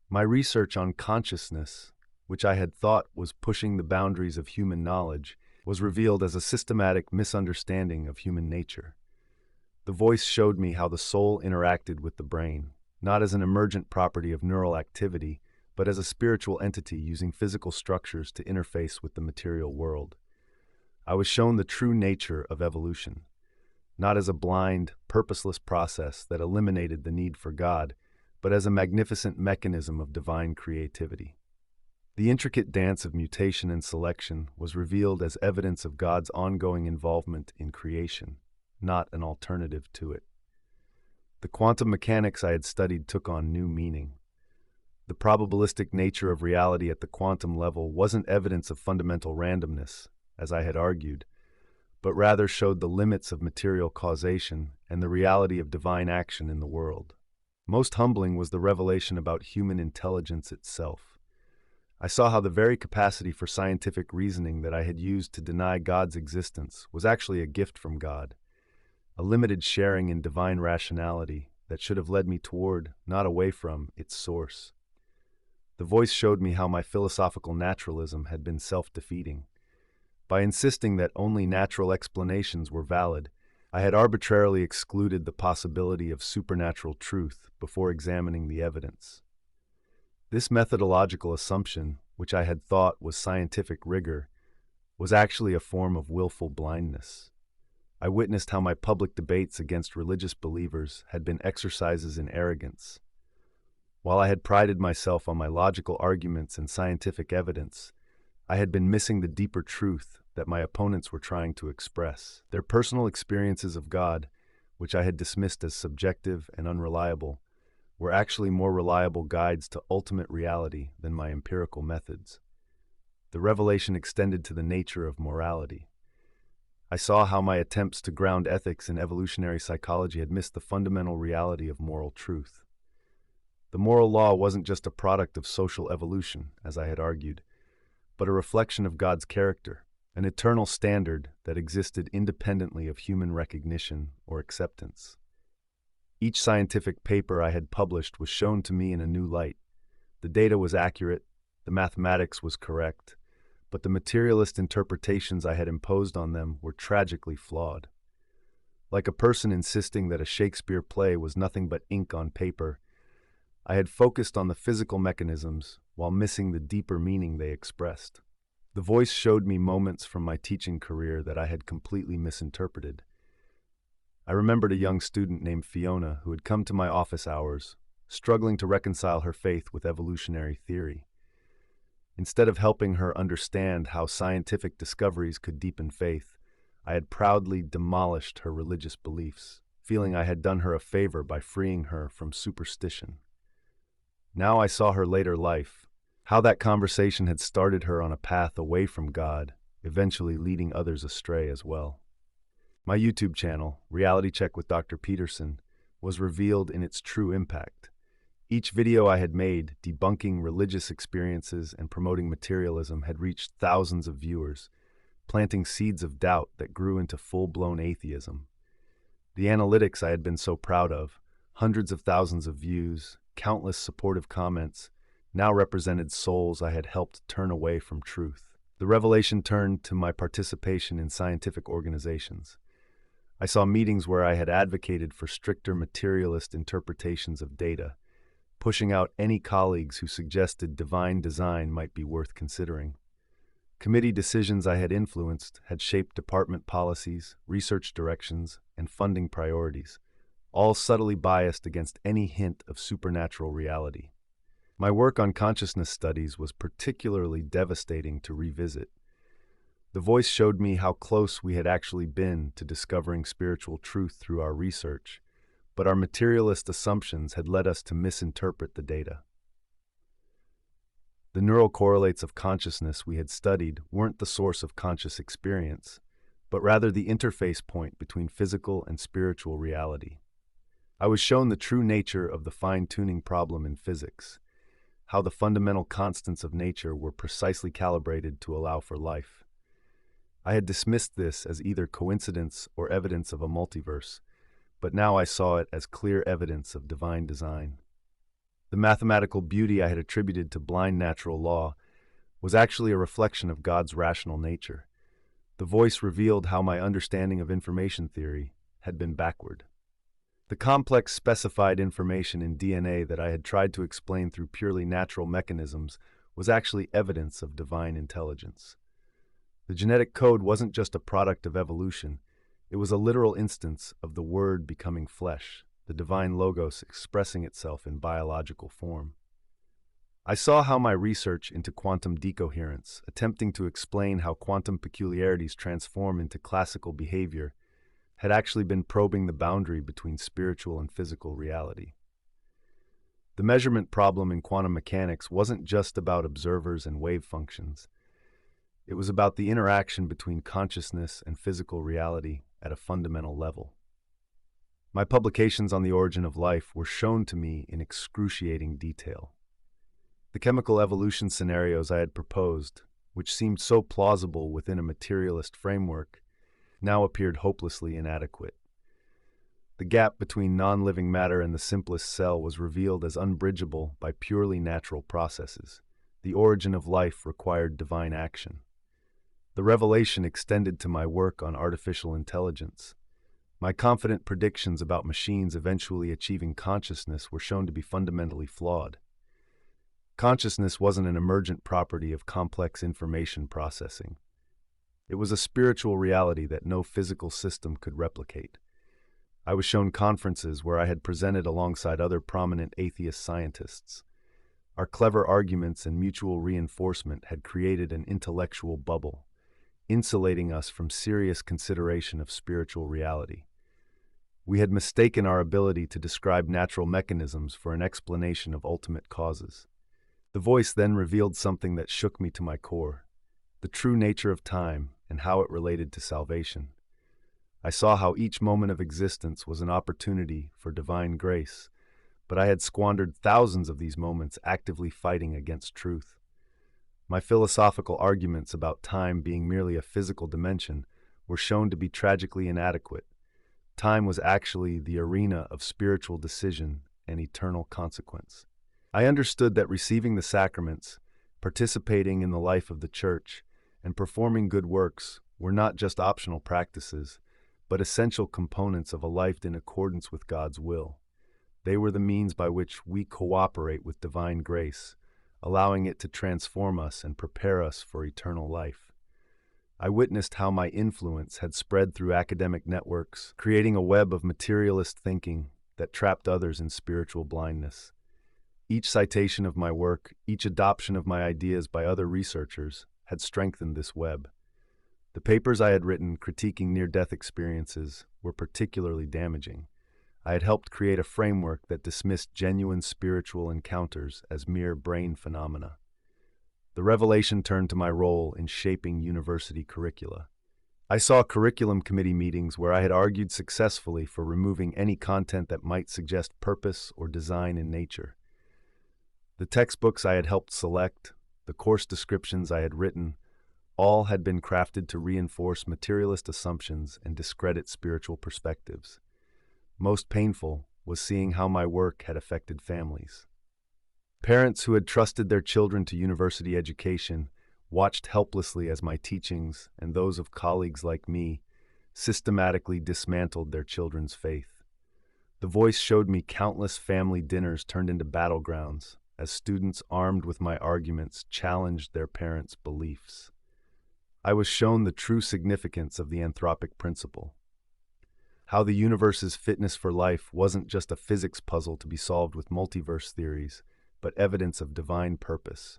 My research on consciousness, which I had thought was pushing the boundaries of human knowledge, was revealed as a systematic misunderstanding of human nature. The voice showed me how the soul interacted with the brain, not as an emergent property of neural activity, but as a spiritual entity using physical structures to interface with the material world. I was shown the true nature of evolution, not as a blind, purposeless process that eliminated the need for God, but as a magnificent mechanism of divine creativity. The intricate dance of mutation and selection was revealed as evidence of God's ongoing involvement in creation, not an alternative to it. The quantum mechanics I had studied took on new meaning. The probabilistic nature of reality at the quantum level wasn't evidence of fundamental randomness, as I had argued, but rather showed the limits of material causation and the reality of divine action in the world. Most humbling was the revelation about human intelligence itself. I saw how the very capacity for scientific reasoning that I had used to deny God's existence was actually a gift from God, a limited sharing in divine rationality that should have led me toward, not away from, its source. The voice showed me how my philosophical naturalism had been self-defeating. By insisting that only natural explanations were valid, I had arbitrarily excluded the possibility of supernatural truth before examining the evidence. This methodological assumption, which I had thought was scientific rigor, was actually a form of willful blindness. I witnessed how my public debates against religious believers had been exercises in arrogance. While I had prided myself on my logical arguments and scientific evidence, I had been missing the deeper truth that my opponents were trying to express. Their personal experiences of God, which I had dismissed as subjective and unreliable, were actually more reliable guides to ultimate reality than my empirical methods. The revelation extended to the nature of morality. I saw how my attempts to ground ethics in evolutionary psychology had missed the fundamental reality of moral truth. The moral law wasn't just a product of social evolution, as I had argued, but a reflection of God's character, an eternal standard that existed independently of human recognition or acceptance. Each scientific paper I had published was shown to me in a new light. The data was accurate, the mathematics was correct, but the materialist interpretations I had imposed on them were tragically flawed. Like a person insisting that a Shakespeare play was nothing but ink on paper, I had focused on the physical mechanisms while missing the deeper meaning they expressed. The voice showed me moments from my teaching career that I had completely misinterpreted. I remembered a young student named Fiona who had come to my office hours, struggling to reconcile her faith with evolutionary theory. Instead of helping her understand how scientific discoveries could deepen faith, I had proudly demolished her religious beliefs, feeling I had done her a favor by freeing her from superstition. Now I saw her later life, how that conversation had started her on a path away from God, eventually leading others astray as well. My YouTube channel, Reality Check with Dr. Peterson, was revealed in its true impact. Each video I had made, debunking religious experiences and promoting materialism, had reached thousands of viewers, planting seeds of doubt that grew into full-blown atheism. The analytics I had been so proud of, hundreds of thousands of views, countless supportive comments, now represented souls I had helped turn away from truth. The revelation turned to my participation in scientific organizations. I saw meetings where I had advocated for stricter materialist interpretations of data, pushing out any colleagues who suggested divine design might be worth considering. Committee decisions I had influenced had shaped department policies, research directions, and funding priorities, all subtly biased against any hint of supernatural reality. My work on consciousness studies was particularly devastating to revisit. The voice showed me how close we had actually been to discovering spiritual truth through our research, but our materialist assumptions had led us to misinterpret the data. The neural correlates of consciousness we had studied weren't the source of conscious experience, but rather the interface point between physical and spiritual reality. I was shown the true nature of the fine-tuning problem in physics, how the fundamental constants of nature were precisely calibrated to allow for life. I had dismissed this as either coincidence or evidence of a multiverse, but now I saw it as clear evidence of divine design. The mathematical beauty I had attributed to blind natural law was actually a reflection of God's rational nature. The voice revealed how my understanding of information theory had been backward. The complex specified information in DNA that I had tried to explain through purely natural mechanisms was actually evidence of divine intelligence. The genetic code wasn't just a product of evolution, it was a literal instance of the Word becoming flesh, the divine logos expressing itself in biological form. I saw how my research into quantum decoherence, attempting to explain how quantum peculiarities transform into classical behavior, had actually been probing the boundary between spiritual and physical reality. The measurement problem in quantum mechanics wasn't just about observers and wave functions. It was about the interaction between consciousness and physical reality at a fundamental level. My publications on the origin of life were shown to me in excruciating detail. The chemical evolution scenarios I had proposed, which seemed so plausible within a materialist framework, now appeared hopelessly inadequate. The gap between non-living matter and the simplest cell was revealed as unbridgeable by purely natural processes. The origin of life required divine action. The revelation extended to my work on artificial intelligence. My confident predictions about machines eventually achieving consciousness were shown to be fundamentally flawed. Consciousness wasn't an emergent property of complex information processing. It was a spiritual reality that no physical system could replicate. I was shown conferences where I had presented alongside other prominent atheist scientists. Our clever arguments and mutual reinforcement had created an intellectual bubble, insulating us from serious consideration of spiritual reality. We had mistaken our ability to describe natural mechanisms for an explanation of ultimate causes. The voice then revealed something that shook me to my core, the true nature of time and how it related to salvation. I saw how each moment of existence was an opportunity for divine grace, but I had squandered thousands of these moments actively fighting against truth. My philosophical arguments about time being merely a physical dimension were shown to be tragically inadequate. Time was actually the arena of spiritual decision and eternal consequence. I understood that receiving the sacraments, participating in the life of the Church, and performing good works were not just optional practices, but essential components of a life in accordance with God's will. They were the means by which we cooperate with divine grace, allowing it to transform us and prepare us for eternal life. I witnessed how my influence had spread through academic networks, creating a web of materialist thinking that trapped others in spiritual blindness. Each citation of my work, each adoption of my ideas by other researchers, had strengthened this web. The papers I had written critiquing near-death experiences were particularly damaging. I had helped create a framework that dismissed genuine spiritual encounters as mere brain phenomena. The revelation turned to my role in shaping university curricula. I saw curriculum committee meetings where I had argued successfully for removing any content that might suggest purpose or design in nature. The textbooks I had helped select, the course descriptions I had written, all had been crafted to reinforce materialist assumptions and discredit spiritual perspectives. Most painful was seeing how my work had affected families. Parents who had trusted their children to university education watched helplessly as my teachings and those of colleagues like me systematically dismantled their children's faith. The Voice showed me countless family dinners turned into battlegrounds as students armed with my arguments challenged their parents' beliefs. I was shown the true significance of the anthropic principle, how the universe's fitness for life wasn't just a physics puzzle to be solved with multiverse theories, but evidence of divine purpose.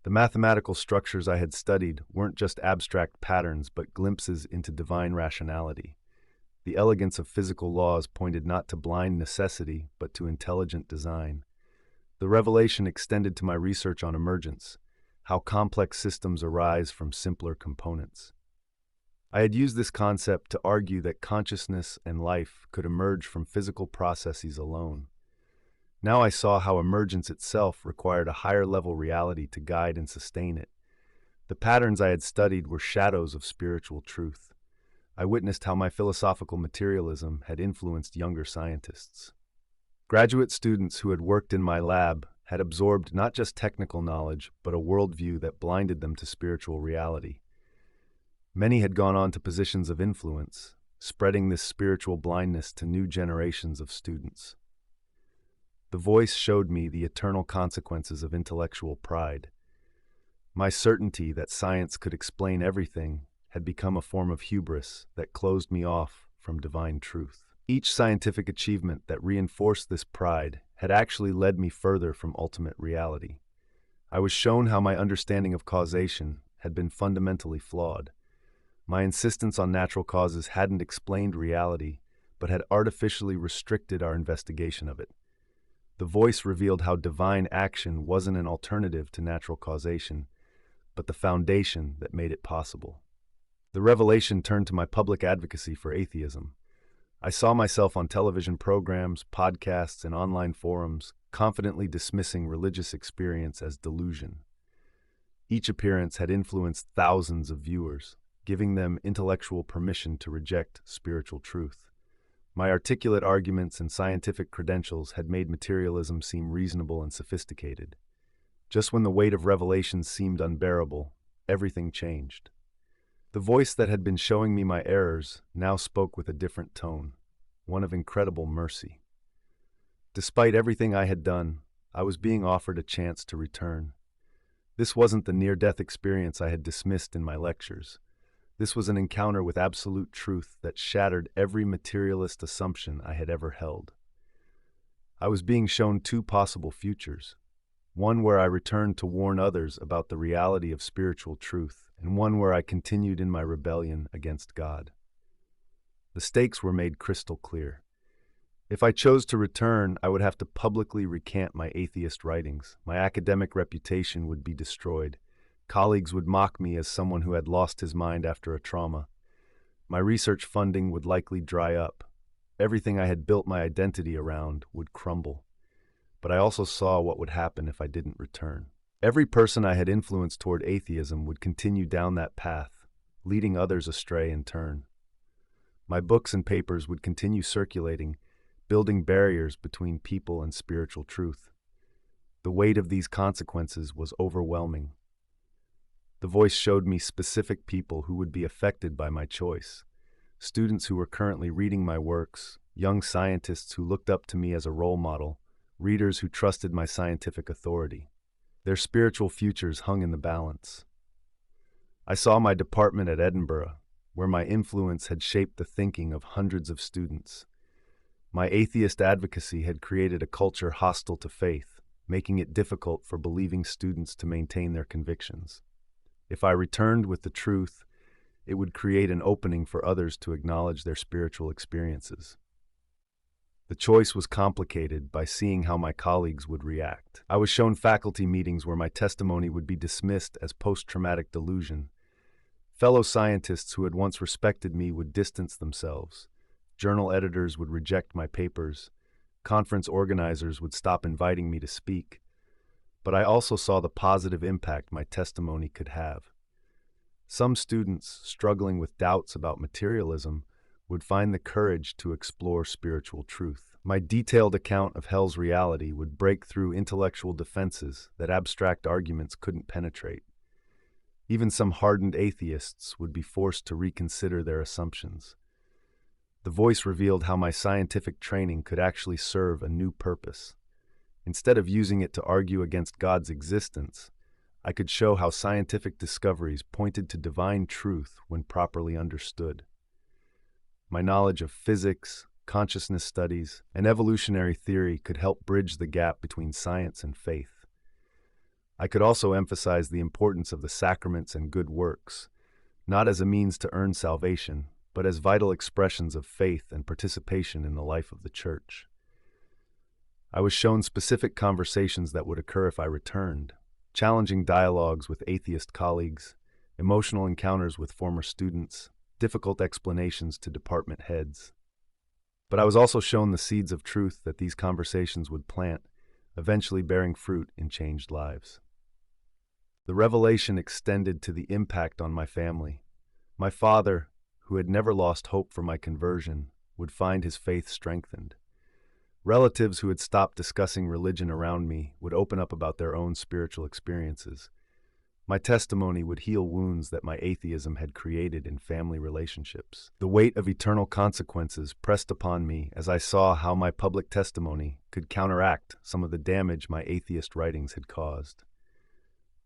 The mathematical structures I had studied weren't just abstract patterns, but glimpses into divine rationality. The elegance of physical laws pointed not to blind necessity, but to intelligent design. The revelation extended to my research on emergence, how complex systems arise from simpler components. I had used this concept to argue that consciousness and life could emerge from physical processes alone. Now I saw how emergence itself required a higher-level reality to guide and sustain it. The patterns I had studied were shadows of spiritual truth. I witnessed how my philosophical materialism had influenced younger scientists. Graduate students who had worked in my lab had absorbed not just technical knowledge, but a worldview that blinded them to spiritual reality. Many had gone on to positions of influence, spreading this spiritual blindness to new generations of students. The Voice showed me the eternal consequences of intellectual pride. My certainty that science could explain everything had become a form of hubris that closed me off from divine truth. Each scientific achievement that reinforced this pride had actually led me further from ultimate reality. I was shown how my understanding of causation had been fundamentally flawed. My insistence on natural causes hadn't explained reality, but had artificially restricted our investigation of it. The Voice revealed how divine action wasn't an alternative to natural causation, but the foundation that made it possible. The revelation turned to my public advocacy for atheism. I saw myself on television programs, podcasts, and online forums, confidently dismissing religious experience as delusion. Each appearance had influenced thousands of viewers, giving them intellectual permission to reject spiritual truth. My articulate arguments and scientific credentials had made materialism seem reasonable and sophisticated. Just when the weight of revelation seemed unbearable, everything changed. The Voice that had been showing me my errors now spoke with a different tone, one of incredible mercy. Despite everything I had done, I was being offered a chance to return. This wasn't the near-death experience I had dismissed in my lectures. This was an encounter with absolute truth that shattered every materialist assumption I had ever held. I was being shown two possible futures, one where I returned to warn others about the reality of spiritual truth, and one where I continued in my rebellion against God. The stakes were made crystal clear. If I chose to return, I would have to publicly recant my atheist writings. My academic reputation would be destroyed. Colleagues would mock me as someone who had lost his mind after a trauma. My research funding would likely dry up. Everything I had built my identity around would crumble. But I also saw what would happen if I didn't return. Every person I had influenced toward atheism would continue down that path, leading others astray in turn. My books and papers would continue circulating, building barriers between people and spiritual truth. The weight of these consequences was overwhelming. The Voice showed me specific people who would be affected by my choice. Students who were currently reading my works, young scientists who looked up to me as a role model, readers who trusted my scientific authority. Their spiritual futures hung in the balance. I saw my department at Edinburgh, where my influence had shaped the thinking of hundreds of students. My atheist advocacy had created a culture hostile to faith, making it difficult for believing students to maintain their convictions. If I returned with the truth, it would create an opening for others to acknowledge their spiritual experiences. The choice was complicated by seeing how my colleagues would react. I was shown faculty meetings where my testimony would be dismissed as post-traumatic delusion. Fellow scientists who had once respected me would distance themselves. Journal editors would reject my papers. Conference organizers would stop inviting me to speak. But I also saw the positive impact my testimony could have. Some students, struggling with doubts about materialism, would find the courage to explore spiritual truth. My detailed account of hell's reality would break through intellectual defenses that abstract arguments couldn't penetrate. Even some hardened atheists would be forced to reconsider their assumptions. The voice revealed how my scientific training could actually serve a new purpose. Instead of using it to argue against God's existence, I could show how scientific discoveries pointed to divine truth when properly understood. My knowledge of physics, consciousness studies, and evolutionary theory could help bridge the gap between science and faith. I could also emphasize the importance of the sacraments and good works, not as a means to earn salvation, but as vital expressions of faith and participation in the life of the Church. I was shown specific conversations that would occur if I returned, challenging dialogues with atheist colleagues, emotional encounters with former students, difficult explanations to department heads. But I was also shown the seeds of truth that these conversations would plant, eventually bearing fruit in changed lives. The revelation extended to the impact on my family. My father, who had never lost hope for my conversion, would find his faith strengthened. Relatives who had stopped discussing religion around me would open up about their own spiritual experiences. My testimony would heal wounds that my atheism had created in family relationships. The weight of eternal consequences pressed upon me as I saw how my public testimony could counteract some of the damage my atheist writings had caused.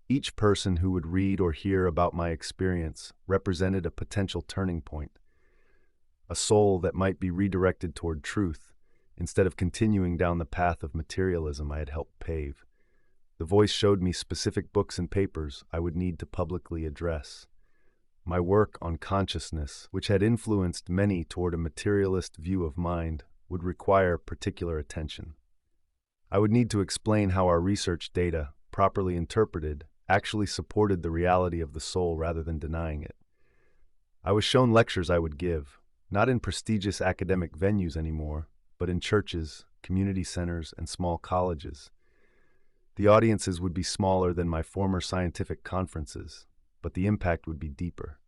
Each person who would read or hear about my experience represented a potential turning point, a soul that might be redirected toward truth instead of continuing down the path of materialism I had helped pave. The voice showed me specific books and papers I would need to publicly address. My work on consciousness, which had influenced many toward a materialist view of mind, would require particular attention. I would need to explain how our research data, properly interpreted, actually supported the reality of the soul rather than denying it. I was shown lectures I would give, not in prestigious academic venues anymore, but in churches, community centers, and small colleges. The audiences would be smaller than my former scientific conferences, but the impact would be deeper.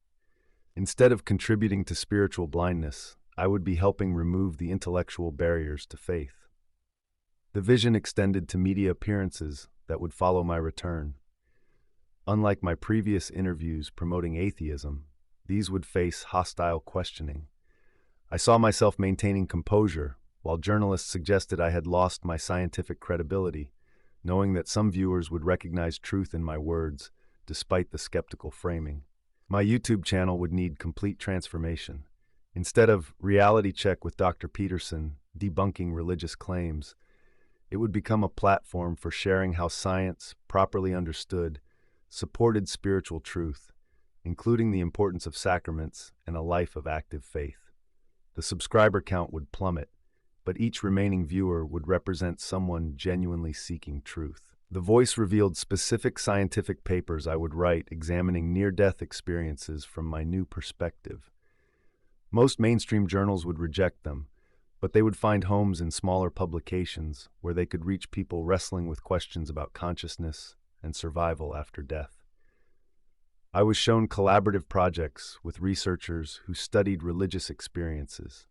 Instead of contributing to spiritual blindness, I would be helping remove the intellectual barriers to faith. The vision extended to media appearances that would follow my return. Unlike my previous interviews promoting atheism, these would face hostile questioning. I saw myself maintaining composure, while journalists suggested I had lost my scientific credibility, knowing that some viewers would recognize truth in my words, despite the skeptical framing. My YouTube channel would need complete transformation. Instead of Reality Check with Dr. Peterson, debunking religious claims, it would become a platform for sharing how science, properly understood, supported spiritual truth, including the importance of sacraments and a life of active faith. The subscriber count would plummet, but each remaining viewer would represent someone genuinely seeking truth. The voice revealed specific scientific papers I would write examining near-death experiences from my new perspective. Most mainstream journals would reject them, but they would find homes in smaller publications where they could reach people wrestling with questions about consciousness and survival after death. I was shown collaborative projects with researchers who studied religious experiences,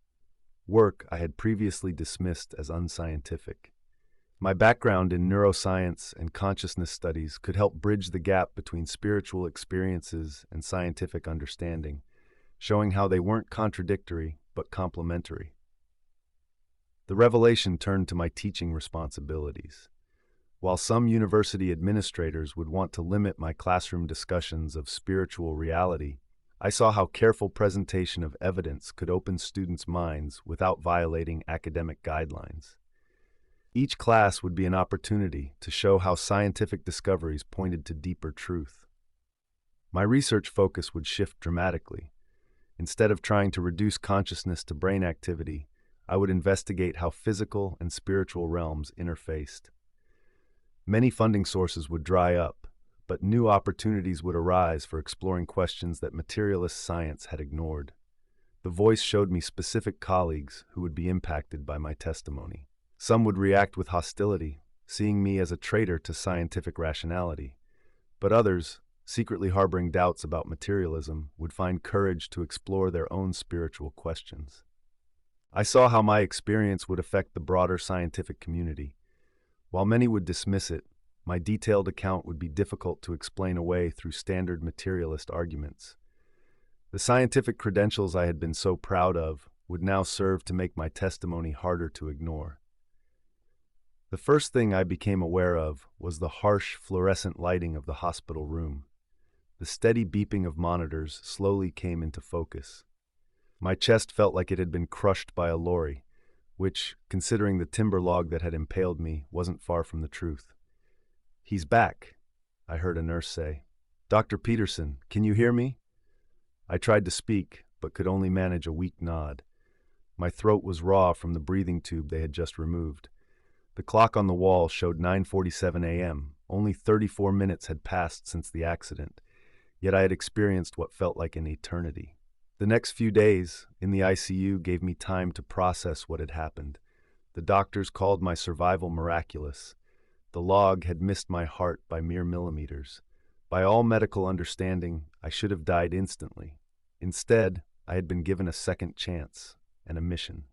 work I had previously dismissed as unscientific. My background in neuroscience and consciousness studies could help bridge the gap between spiritual experiences and scientific understanding, showing how they weren't contradictory but complementary. The revelation turned to my teaching responsibilities. While some university administrators would want to limit my classroom discussions of spiritual reality, I saw how careful presentation of evidence could open students' minds without violating academic guidelines. Each class would be an opportunity to show how scientific discoveries pointed to deeper truth. My research focus would shift dramatically. Instead of trying to reduce consciousness to brain activity, I would investigate how physical and spiritual realms interfaced. Many funding sources would dry up, but new opportunities would arise for exploring questions that materialist science had ignored. The voice showed me specific colleagues who would be impacted by my testimony. Some would react with hostility, seeing me as a traitor to scientific rationality, but others, secretly harboring doubts about materialism, would find courage to explore their own spiritual questions. I saw how my experience would affect the broader scientific community. While many would dismiss it, my detailed account would be difficult to explain away through standard materialist arguments. The scientific credentials I had been so proud of would now serve to make my testimony harder to ignore. The first thing I became aware of was the harsh fluorescent lighting of the hospital room. The steady beeping of monitors slowly came into focus. My chest felt like it had been crushed by a lorry, which, considering the timber log that had impaled me, wasn't far from the truth. "He's back," I heard a nurse say. "Dr. Peterson, can you hear me?" I tried to speak, but could only manage a weak nod. My throat was raw from the breathing tube they had just removed. The clock on the wall showed 9:47 a.m. Only 34 minutes had passed since the accident, yet I had experienced what felt like an eternity. The next few days in the ICU gave me time to process what had happened. The doctors called my survival miraculous. The log had missed my heart by mere millimeters. By all medical understanding, I should have died instantly. Instead, I had been given a second chance and a mission.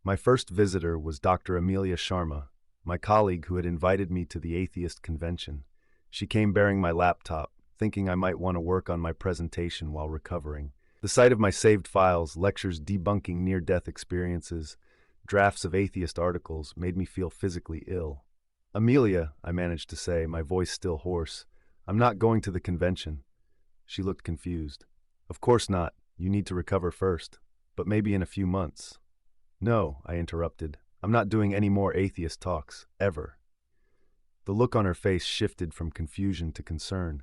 My first visitor was Dr. Amelia Sharma, my colleague who had invited me to the Atheist convention. She came bearing my laptop, thinking I might want to work on my presentation while recovering. The sight of my saved files, lectures debunking near-death experiences, drafts of atheist articles made me feel physically ill. "Amelia," I managed to say, my voice still hoarse, "I'm not going to the convention." She looked confused. "Of course not. You need to recover first. But maybe in a few months." "No," I interrupted. "I'm not doing any more atheist talks, ever." The look on her face shifted from confusion to concern.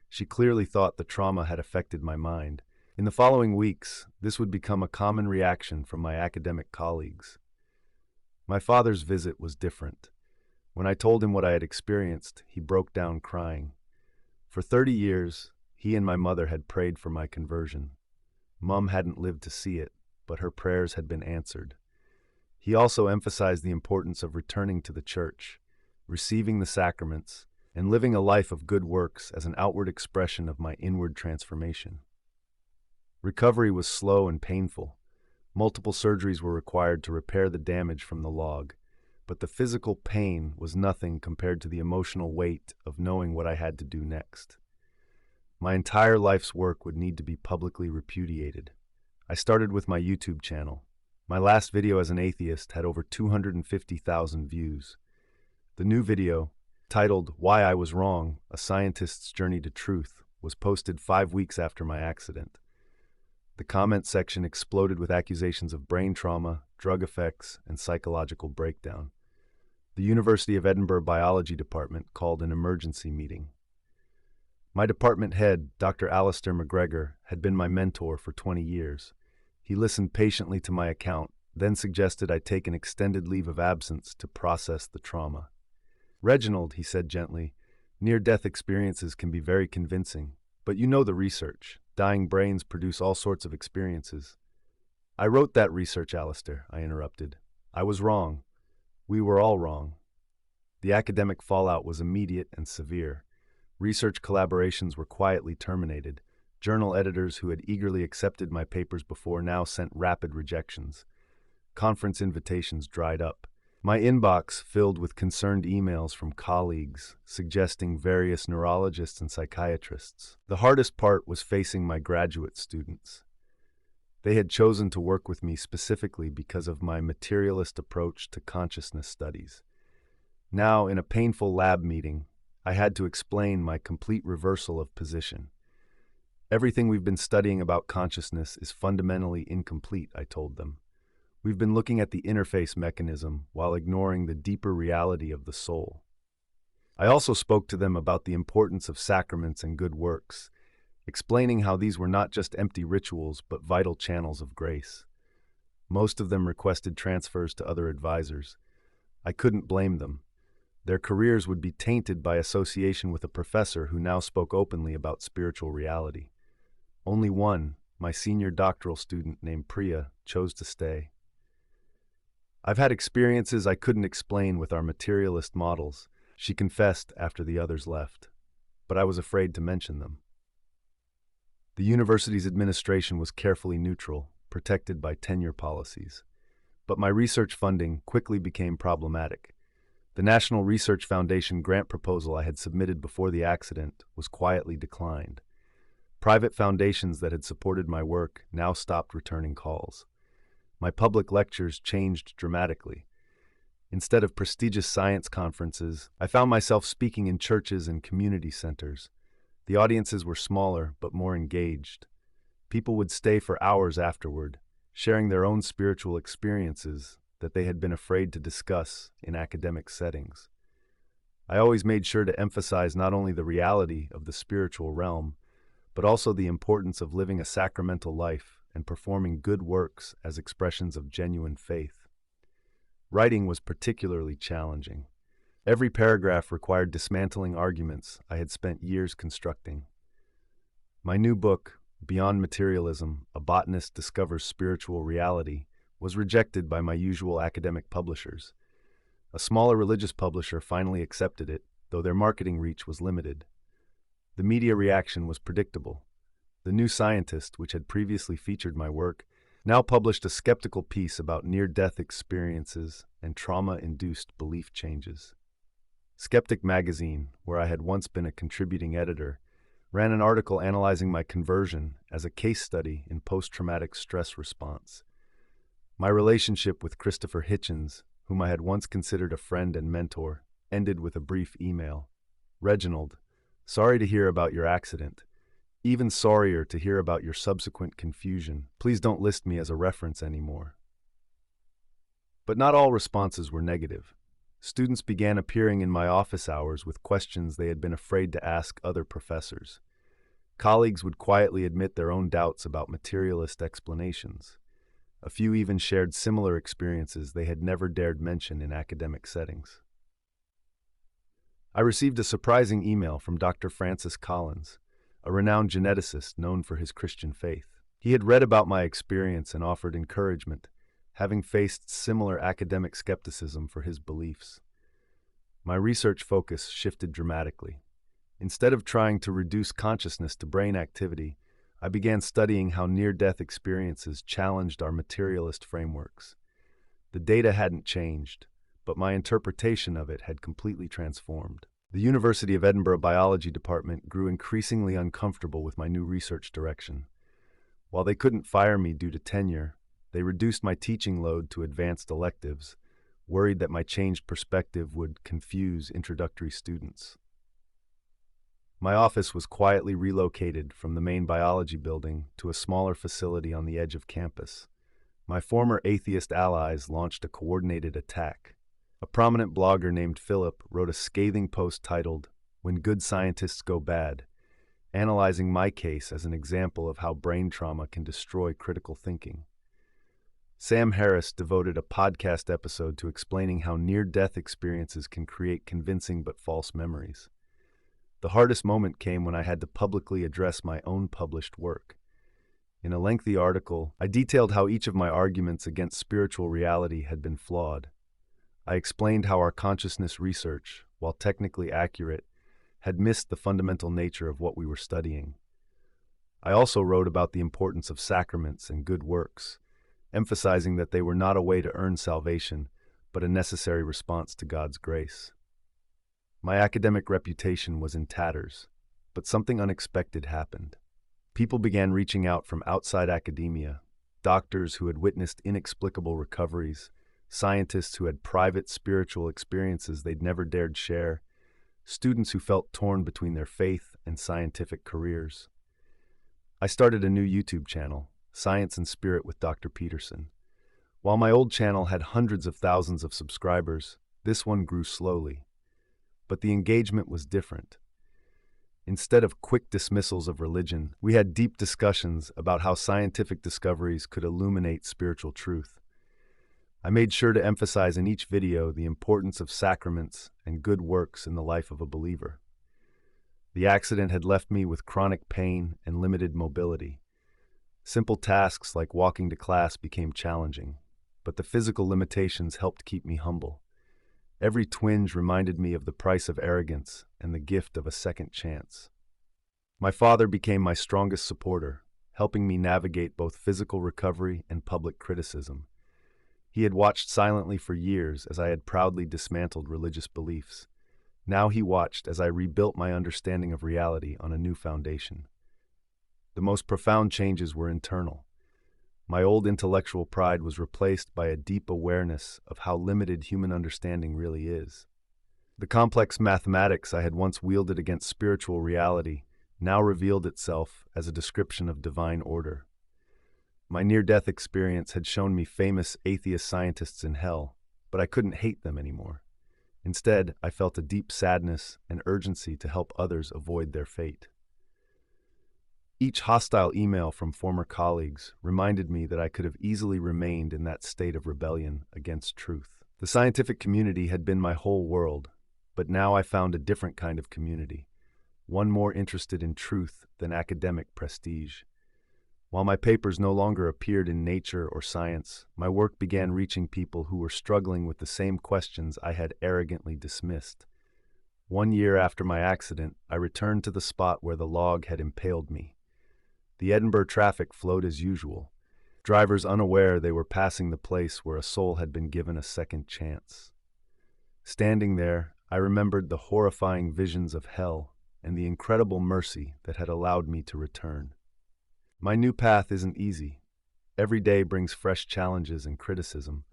She clearly thought the trauma had affected my mind. In the following weeks, this would become a common reaction from my academic colleagues. My father's visit was different. When I told him what I had experienced, he broke down crying. For 30 years, he and my mother had prayed for my conversion. Mom hadn't lived to see it, but her prayers had been answered. He also emphasized the importance of returning to the church, receiving the sacraments, and living a life of good works as an outward expression of my inward transformation. Recovery was slow and painful. Multiple surgeries were required to repair the damage from the log, but the physical pain was nothing compared to the emotional weight of knowing what I had to do next. My entire life's work would need to be publicly repudiated. I started with my YouTube channel. My last video as an atheist had over 250,000 views. The new video, titled "Why I Was Wrong, A Scientist's Journey to Truth," was posted 5 weeks after my accident. The comment section exploded with accusations of brain trauma, drug effects, and psychological breakdown. The University of Edinburgh Biology Department called an emergency meeting. My department head, Dr. Alistair McGregor, had been my mentor for 20 years. He listened patiently to my account, then suggested I take an extended leave of absence to process the trauma. "Reginald," he said gently, "near-death experiences can be very convincing, but you know the research. Dying brains produce all sorts of experiences." "I wrote that research, Alistair," I interrupted. "I was wrong. We were all wrong." The academic fallout was immediate and severe. Research collaborations were quietly terminated. Journal editors who had eagerly accepted my papers before now sent rapid rejections. Conference invitations dried up. My inbox filled with concerned emails from colleagues suggesting various neurologists and psychiatrists. The hardest part was facing my graduate students. They had chosen to work with me specifically because of my materialist approach to consciousness studies. Now, in a painful lab meeting, I had to explain my complete reversal of position. "Everything we've been studying about consciousness is fundamentally incomplete," I told them. "We've been looking at the interface mechanism while ignoring the deeper reality of the soul." I also spoke to them about the importance of sacraments and good works, explaining how these were not just empty rituals but vital channels of grace. Most of them requested transfers to other advisors. I couldn't blame them. Their careers would be tainted by association with a professor who now spoke openly about spiritual reality. Only one, my senior doctoral student named Priya, chose to stay. "I've had experiences I couldn't explain with our materialist models," she confessed after the others left, "but I was afraid to mention them." The university's administration was carefully neutral, protected by tenure policies. But my research funding quickly became problematic. The National Research Foundation grant proposal I had submitted before the accident was quietly declined. Private foundations that had supported my work now stopped returning calls. My public lectures changed dramatically. Instead of prestigious science conferences, I found myself speaking in churches and community centers. The audiences were smaller but more engaged. People would stay for hours afterward, sharing their own spiritual experiences that they had been afraid to discuss in academic settings. I always made sure to emphasize not only the reality of the spiritual realm, but also the importance of living a sacramental life and performing good works as expressions of genuine faith. Writing was particularly challenging. Every paragraph required dismantling arguments I had spent years constructing. My new book, Beyond Materialism, A Botanist Discovers Spiritual Reality, was rejected by my usual academic publishers. A smaller religious publisher finally accepted it, though their marketing reach was limited. The media reaction was predictable. The New Scientist, which had previously featured my work, now published a skeptical piece about near-death experiences and trauma-induced belief changes. Skeptic magazine, where I had once been a contributing editor, ran an article analyzing my conversion as a case study in post-traumatic stress response. My relationship with Christopher Hitchens, whom I had once considered a friend and mentor, ended with a brief email. "Reginald, sorry to hear about your accident. Even sorrier to hear about your subsequent confusion. Please don't list me as a reference anymore." But not all responses were negative. Students began appearing in my office hours with questions they had been afraid to ask other professors. Colleagues would quietly admit their own doubts about materialist explanations. A few even shared similar experiences they had never dared mention in academic settings. I received a surprising email from Dr. Francis Collins, a renowned geneticist known for his Christian faith. He had read about my experience and offered encouragement, having faced similar academic skepticism for his beliefs. My research focus shifted dramatically. Instead of trying to reduce consciousness to brain activity, I began studying how near-death experiences challenged our materialist frameworks. The data hadn't changed, but my interpretation of it had completely transformed. The University of Edinburgh Biology Department grew increasingly uncomfortable with my new research direction. While they couldn't fire me due to tenure, they reduced my teaching load to advanced electives, worried that my changed perspective would confuse introductory students. My office was quietly relocated from the main biology building to a smaller facility on the edge of campus. My former atheist allies launched a coordinated attack. A prominent blogger named Philip wrote a scathing post titled, "When Good Scientists Go Bad," analyzing my case as an example of how brain trauma can destroy critical thinking. Sam Harris devoted a podcast episode to explaining how near-death experiences can create convincing but false memories. The hardest moment came when I had to publicly address my own published work. In a lengthy article, I detailed how each of my arguments against spiritual reality had been flawed. I explained how our consciousness research, while technically accurate, had missed the fundamental nature of what we were studying. I also wrote about the importance of sacraments and good works, emphasizing that they were not a way to earn salvation, but a necessary response to God's grace. My academic reputation was in tatters, but something unexpected happened. People began reaching out from outside academia, doctors who had witnessed inexplicable recoveries, scientists who had private spiritual experiences they'd never dared share, students who felt torn between their faith and scientific careers. I started a new YouTube channel, Science and Spirit with Dr. Peterson. While my old channel had hundreds of thousands of subscribers, this one grew slowly. But the engagement was different. Instead of quick dismissals of religion, we had deep discussions about how scientific discoveries could illuminate spiritual truth. I made sure to emphasize in each video the importance of sacraments and good works in the life of a believer. The accident had left me with chronic pain and limited mobility. Simple tasks like walking to class became challenging, but the physical limitations helped keep me humble. Every twinge reminded me of the price of arrogance and the gift of a second chance. My father became my strongest supporter, helping me navigate both physical recovery and public criticism. He had watched silently for years as I had proudly dismantled religious beliefs. Now he watched as I rebuilt my understanding of reality on a new foundation. The most profound changes were internal. My old intellectual pride was replaced by a deep awareness of how limited human understanding really is. The complex mathematics I had once wielded against spiritual reality now revealed itself as a description of divine order. My near-death experience had shown me famous atheist scientists in hell, but I couldn't hate them anymore. Instead, I felt a deep sadness and urgency to help others avoid their fate. Each hostile email from former colleagues reminded me that I could have easily remained in that state of rebellion against truth. The scientific community had been my whole world, but now I found a different kind of community, one more interested in truth than academic prestige. While my papers no longer appeared in Nature or Science, my work began reaching people who were struggling with the same questions I had arrogantly dismissed. 1 year after my accident, I returned to the spot where the log had impaled me. The Edinburgh traffic flowed as usual, drivers unaware they were passing the place where a soul had been given a second chance. Standing there, I remembered the horrifying visions of hell and the incredible mercy that had allowed me to return. My new path isn't easy. Every day brings fresh challenges and criticism,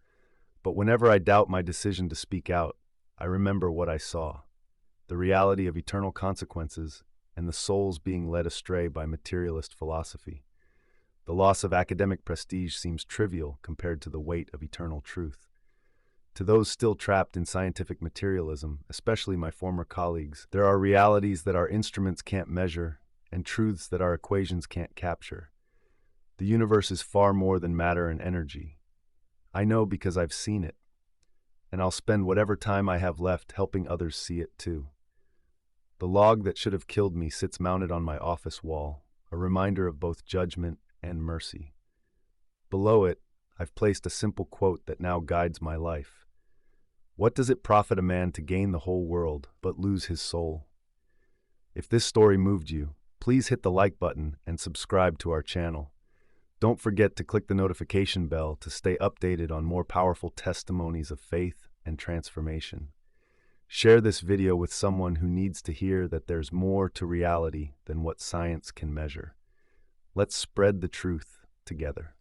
but whenever I doubt my decision to speak out, I remember what I saw, the reality of eternal consequences and the souls being led astray by materialist philosophy. The loss of academic prestige seems trivial compared to the weight of eternal truth. To those still trapped in scientific materialism, especially my former colleagues, there are realities that our instruments can't measure and truths that our equations can't capture. The universe is far more than matter and energy. I know because I've seen it, and I'll spend whatever time I have left helping others see it too. The log that should have killed me sits mounted on my office wall, a reminder of both judgment and mercy. Below it, I've placed a simple quote that now guides my life. What does it profit a man to gain the whole world but lose his soul? If this story moved you, please hit the like button and subscribe to our channel. Don't forget to click the notification bell to stay updated on more powerful testimonies of faith and transformation. Share this video with someone who needs to hear that there's more to reality than what science can measure. Let's spread the truth together.